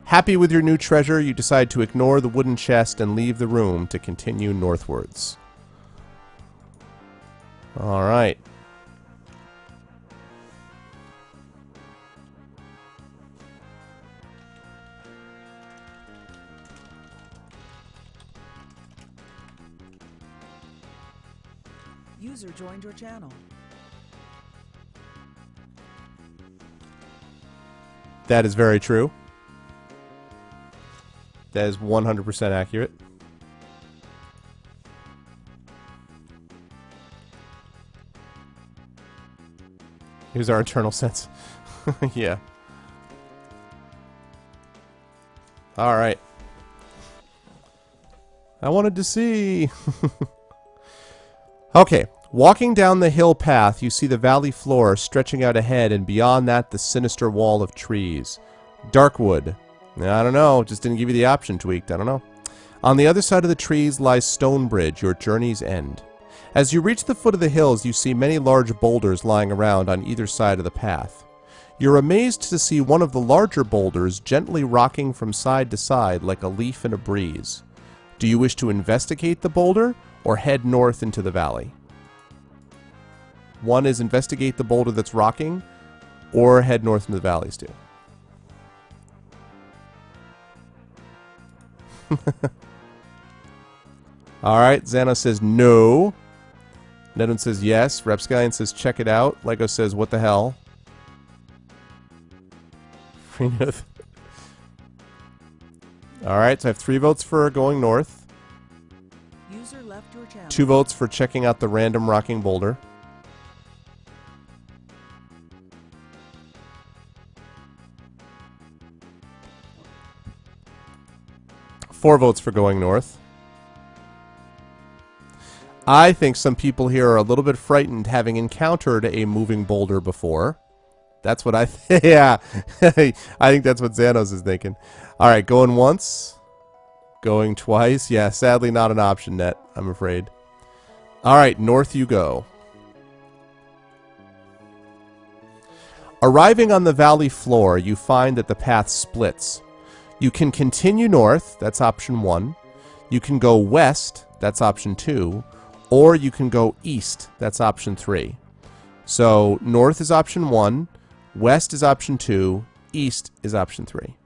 Happy with your new treasure, you decide to ignore the wooden chest and leave the room to continue northwards. All right. User joined your channel. That is very true. That is 100% accurate. Here's our internal sense. Yeah. Alright. I wanted to see. Okay. Walking down the hill path, you see the valley floor stretching out ahead, and beyond that, the sinister wall of trees. Darkwood. I don't know. Just didn't give you the option, Tweaked. I don't know. On the other side of the trees lies Stonebridge, your journey's end. As you reach the foot of the hills, you see many large boulders lying around on either side of the path. You're amazed to see one of the larger boulders gently rocking from side to side like a leaf in a breeze. Do you wish to investigate the boulder or head north into the valley? One is investigate the boulder that's rocking, or head north into the valleys too. Alright, Xano says no. Nedwin says yes. Repscallion says check it out. Lego says what the hell. Alright, so I have 3 votes for going north. User left your channel. 2 votes for checking out the random rocking boulder. Four votes for going north. I think some people here are a little bit frightened, having encountered a moving boulder before. That's what I yeah. I think that's what Xanos is thinking. All right, going once. Going twice. Yeah, sadly not an option, Net, I'm afraid. All right, north you go. Arriving on the valley floor, you find that the path splits. You can continue north, that's option 1. You can go west, that's option 2. Or you can go east, that's option 3. So north is option 1, west is option 2, east is option 3.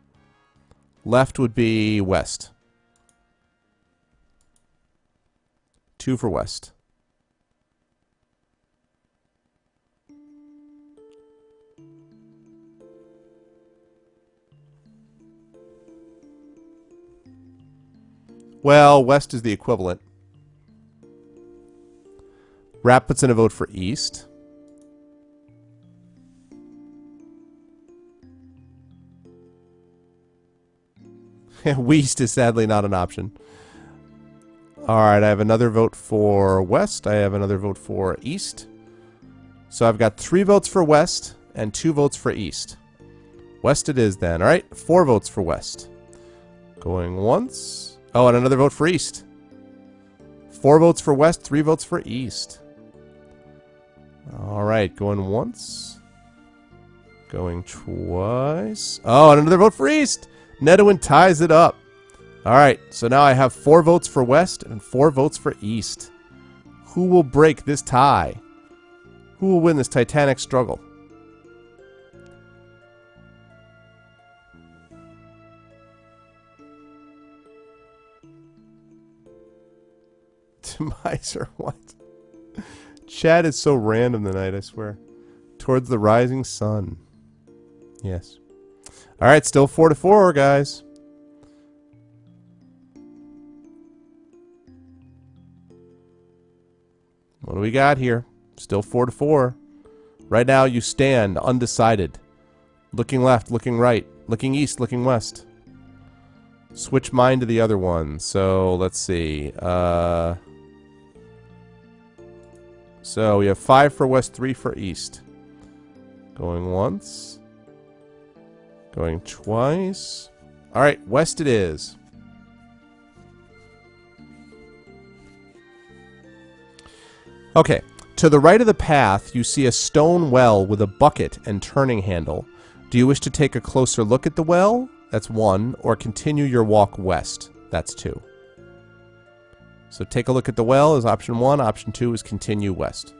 Left would be west. 2 for west. Well, west is the equivalent. Rap puts in a vote for east. West is sadly not an option. Alright, I have another vote for west. I have another vote for east. So I've got 3 votes for west and 2 votes for east. West it is then. Alright, 4 votes for west. Going once. Oh, and another vote for east. 4 votes for west, 3 votes for east. Alright, going once. Going twice. Oh, and another vote for east. Nedwin ties it up. Alright, so now I have 4 votes for west and 4 votes for east. Who will break this tie? Who will win this titanic struggle? Demise or what? Chat is so random tonight, I swear. Towards the rising sun. Yes. Alright, still 4-4, guys. What do we got here? Still 4-4. Right now, you stand undecided. Looking left, looking right, looking east, looking west. Switch mind to the other one. So, let's see. So, we have 5 for west, 3 for east. Going once. Going twice. Alright, west it is. Okay, to the right of the path, you see a stone well with a bucket and turning handle. Do you wish to take a closer look at the well? That's 1. Or continue your walk west. That's 2. So take a look at the well is option 1. Option 2 is continue west.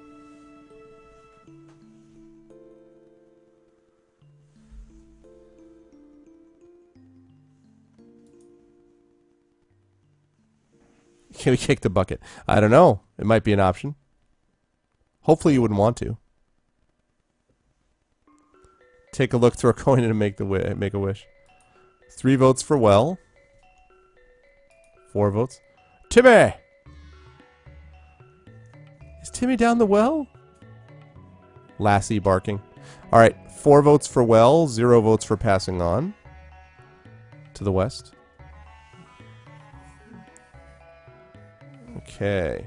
Can we kick the bucket? I don't know. It might be an option. Hopefully you wouldn't want to. Take a look, throw a coin in, and make a wish. 3 votes for well. 4 votes. Timmy! Is Timmy down the well? Lassie barking. Alright, 4 votes for well, 0 votes for passing on. To the west. Okay.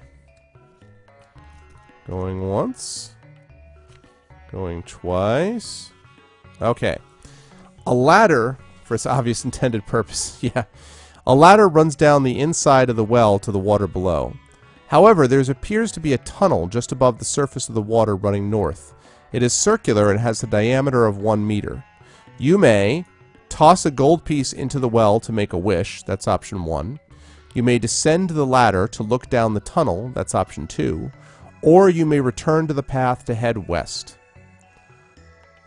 Going once. Going twice. Okay. A ladder, for its obvious intended purpose, yeah. A ladder runs down the inside of the well to the water below. However, there appears to be a tunnel just above the surface of the water running north. It is circular and has a diameter of 1 meter. You may toss a gold piece into the well to make a wish. That's option 1. You may descend the ladder to look down the tunnel. That's option 2. Or you may return to the path to head west.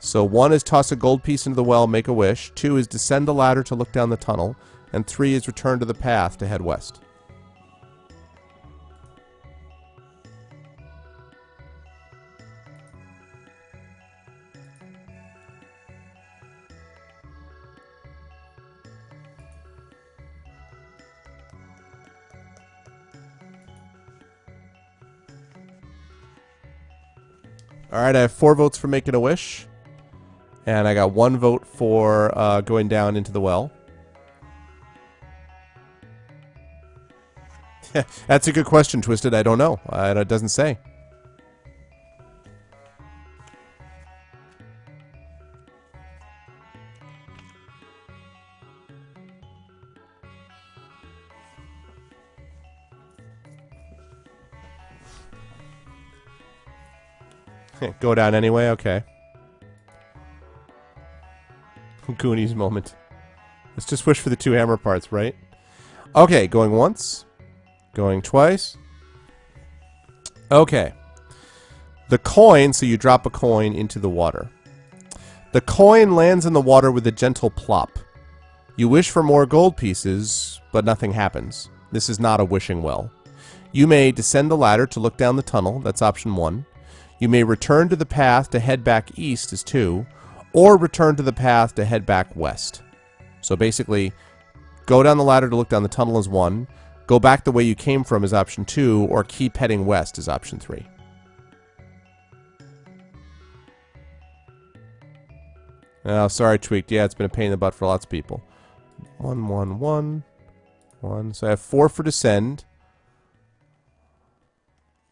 So 1 is toss a gold piece into the well, make a wish. 2 is descend the ladder to look down the tunnel. And 3 is return to the path to head west. Alright, I have 4 votes for making a wish. And I got 1 vote for going down into the well. That's a good question, Twisted. I don't know. It doesn't say. Go down anyway? Okay. Goonies moment. Let's just wish for the 2 hammer parts, right? Okay, going once. Going twice. Okay. The coin, so you drop a coin into the water. The coin lands in the water with a gentle plop. You wish for more gold pieces, but nothing happens. This is not a wishing well. You may descend the ladder to look down the tunnel. That's option 1. You may return to the path to head back east is 2. Or return to the path to head back west. So basically, go down the ladder to look down the tunnel is 1. Go back the way you came from is option 2, or keep heading west is option 3. Oh, sorry, Tweaked. Yeah, it's been a pain in the butt for lots of people. 1, 1, 1, 1. So I have 4 for descend.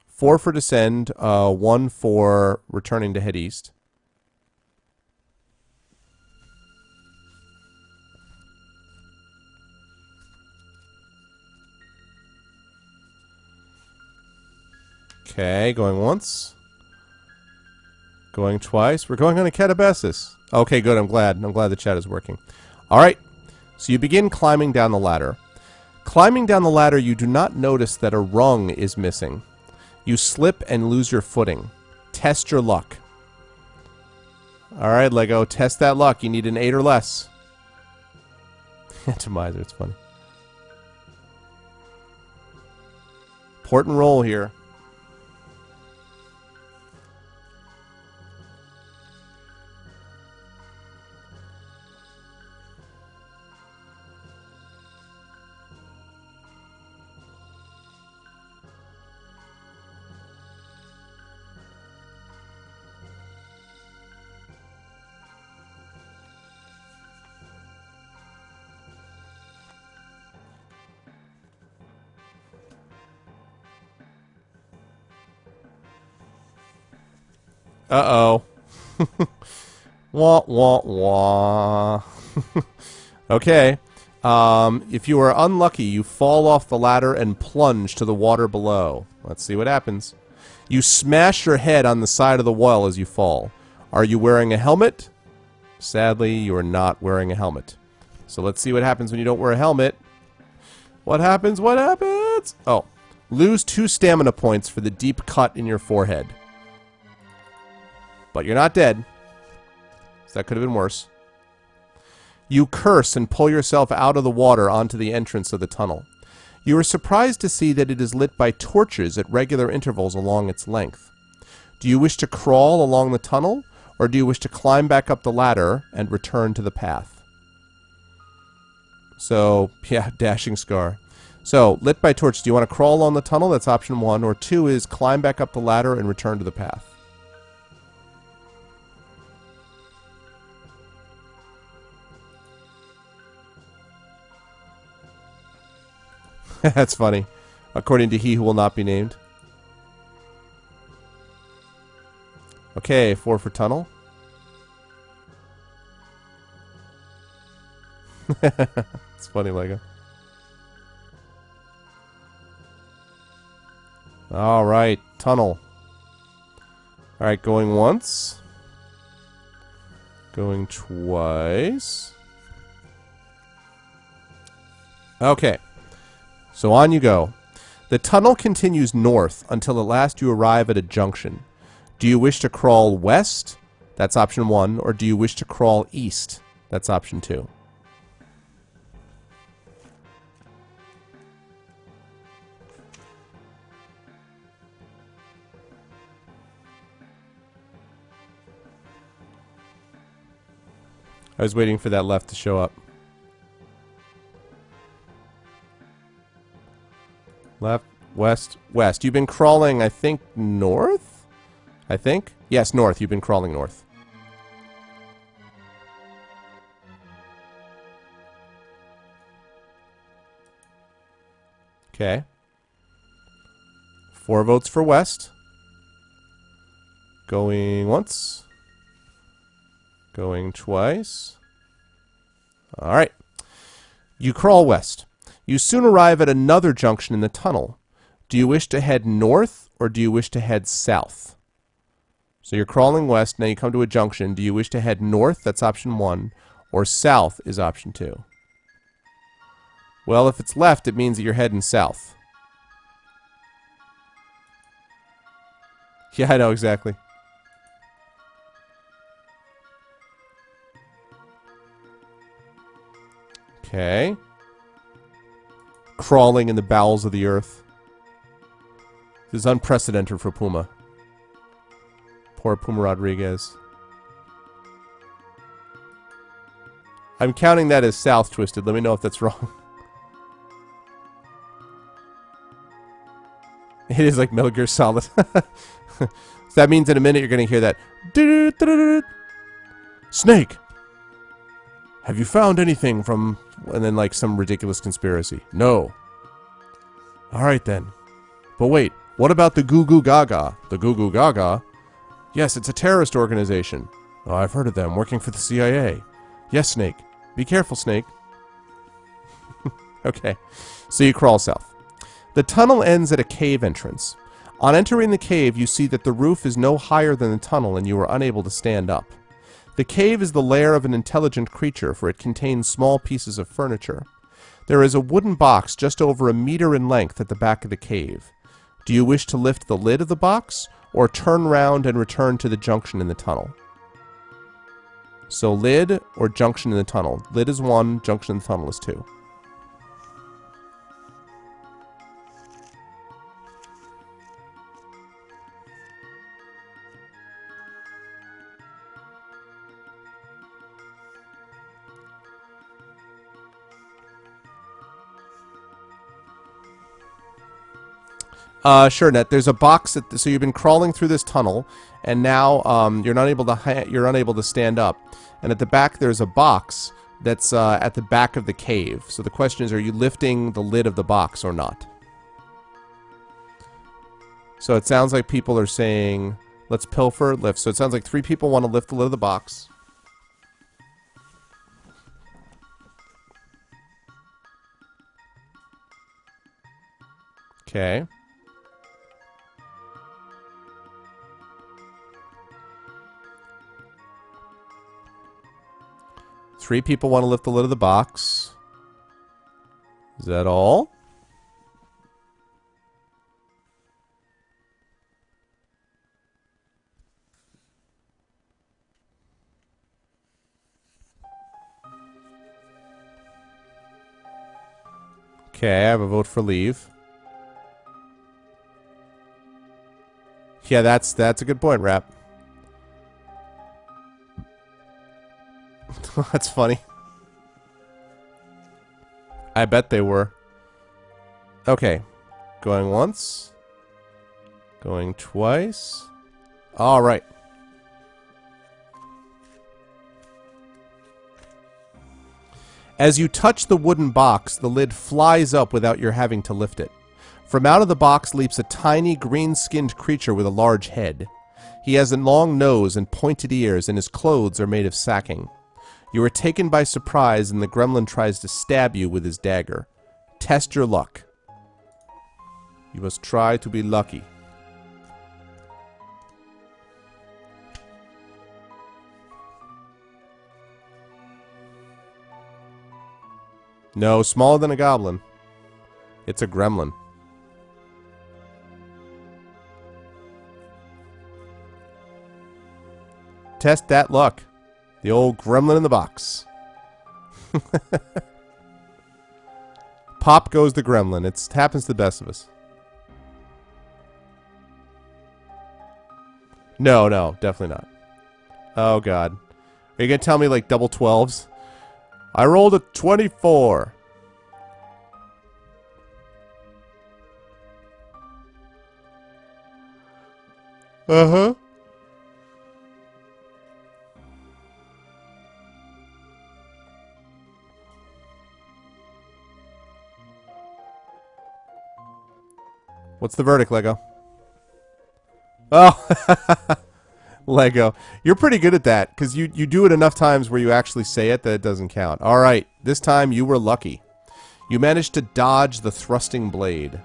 4 for descend, 1 for returning to head east. Okay, going once. Going twice. We're going on a catabasis. Okay, good. I'm glad. I'm glad the chat is working. All right. So you begin climbing down the ladder. Climbing down the ladder, you do not notice that a rung is missing. You slip and lose your footing. Test your luck. All right, Lego. Test that luck. You need an 8 or less. Atomizer. It's funny. Port and roll here. Uh-oh. Wah, wah, wah. Okay. If you are unlucky, you fall off the ladder and plunge to the water below. Let's see what happens. You smash your head on the side of the well as you fall. Are you wearing a helmet? Sadly, you are not wearing a helmet. So let's see what happens when you don't wear a helmet. What happens? What happens? Oh. Lose 2 stamina points for the deep cut in your forehead. But you're not dead. So that could have been worse. You curse and pull yourself out of the water onto the entrance of the tunnel. You are surprised to see that it is lit by torches at regular intervals along its length. Do you wish to crawl along the tunnel, or do you wish to climb back up the ladder and return to the path? So, yeah, dashing scar. So, lit by torch, do you want to crawl along the tunnel? That's option 1. Or 2 is climb back up the ladder and return to the path. That's funny. According to he who will not be named. Okay, 4 for tunnel. It's funny, Lego. Alright, tunnel. Alright, going once. Going twice. Okay. So on you go. The tunnel continues north until at last you arrive at a junction. Do you wish to crawl west? That's option 1. Or do you wish to crawl east? That's option 2. I was waiting for that left to show up. Left, west, west. You've been crawling, I think, north? I think? Yes, north. You've been crawling north. Okay. 4 votes for west. Going once. Going twice. Alright. You crawl west. You soon arrive at another junction in the tunnel. Do you wish to head north or do you wish to head south? So you're crawling west, now you come to a junction. Do you wish to head north? That's option 1. Or south is option 2. Well, if it's left, it means that you're heading south. Yeah, I know exactly. Okay. Crawling in the bowels of the earth. This is unprecedented for Puma. Poor Puma Rodriguez. I'm counting that as south, Twisted. Let me know if that's wrong. It is like Metal Gear Solid. So that means in a minute you're going to hear that. Snake! Have you found anything from... And then like some ridiculous conspiracy. No. Alright then. But wait, what about the Goo Goo Gaga? The Goo Goo Gaga? Yes, it's a terrorist organization. Oh, I've heard of them, working for the CIA. Yes, Snake. Be careful, Snake. Okay. So you crawl south. The tunnel ends at a cave entrance. On entering the cave, you see that the roof is no higher than the tunnel and you are unable to stand up. The cave is the lair of an intelligent creature, for it contains small pieces of furniture. There is a wooden box just over 1 meter in length at the back of the cave. Do you wish to lift the lid of the box, or turn round and return to the junction in the tunnel? So lid or junction in the tunnel. Lid is 1, junction in the tunnel is 2. Sure, Net. There's a box that, so you've been crawling through this tunnel, and now you're unable to stand up. And at the back, there's a box that's at the back of the cave. So the question is, are you lifting the lid of the box or not? So it sounds like people are saying, let's pilfer, lift. So it sounds like 3 people want to lift the lid of the box. Okay. Three people want to lift the lid of the box. Is that all? Okay, I have a vote for leave. Yeah, that's a good point, Rap. That's funny. I bet they were. Okay. Going once. Going twice. Alright. As you touch the wooden box, the lid flies up without your having to lift it. From out of the box leaps a tiny, green-skinned creature with a large head. He has a long nose and pointed ears, and his clothes are made of sacking. You are taken by surprise, and the gremlin tries to stab you with his dagger. Test your luck. You must try to be lucky. No, smaller than a goblin. It's a gremlin. Test that luck. The old gremlin in the box. Pop goes the gremlin. It happens to the best of us. No, no, definitely not. Oh, God. Are you going to tell me, like, double 12s? I rolled a 24. Uh-huh. What's the verdict, Lego? Oh, Lego. You're pretty good at that, because you do it enough times where you actually say it that it doesn't count. Alright, this time you were lucky. You managed to dodge the thrusting blade.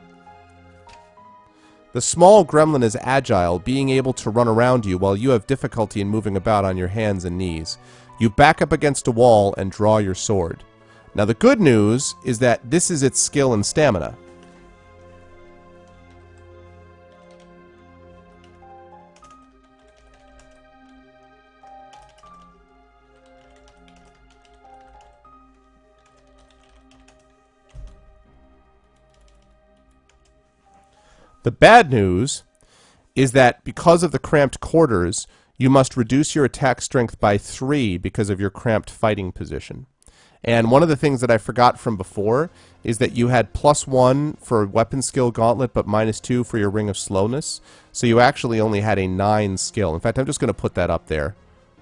The small gremlin is agile, being able to run around you while you have difficulty in moving about on your hands and knees. You back up against a wall and draw your sword. Now the good news is that this is its skill and stamina. The bad news is that because of the cramped quarters, you must reduce your attack strength by 3 because of your cramped fighting position. And one of the things that I forgot from before is that you had +1 for weapon skill gauntlet, but -2 for your ring of slowness. So you actually only had a 9 skill. In fact, I'm just going to put that up there,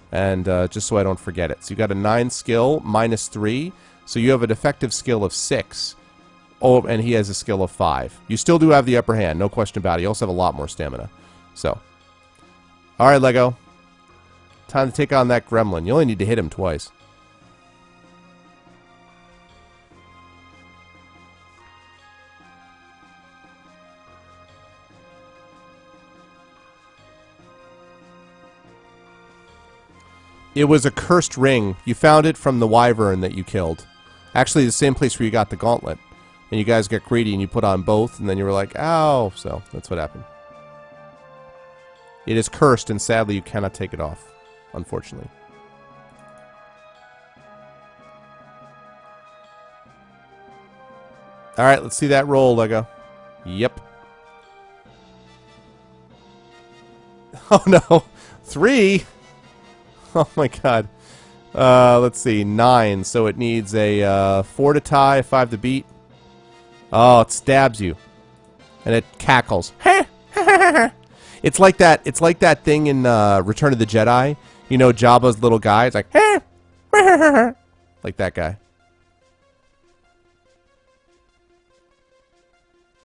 and just so I don't forget it. So you got a 9 skill, -3, so you have an effective skill of 6. Oh, and he has a skill of 5. You still do have the upper hand, no question about it. You also have a lot more stamina. So, alright, Lego. Time to take on that gremlin. You only need to hit him twice. It was a cursed ring. You found it from the wyvern that you killed. Actually, the same place where you got the gauntlet. And you guys got greedy and you put on both, and then you were like, ow. So, that's what happened. It is cursed, and sadly you cannot take it off. Unfortunately. Alright, let's see that roll, Lego. Yep. Oh no. 3? Oh my god. Let's see. 9. So it needs a 4 to tie, a 5 to beat. Oh, it stabs you. And it cackles. It's like that thing in Return of the Jedi. You know, Jabba's little guy. It's like like that guy.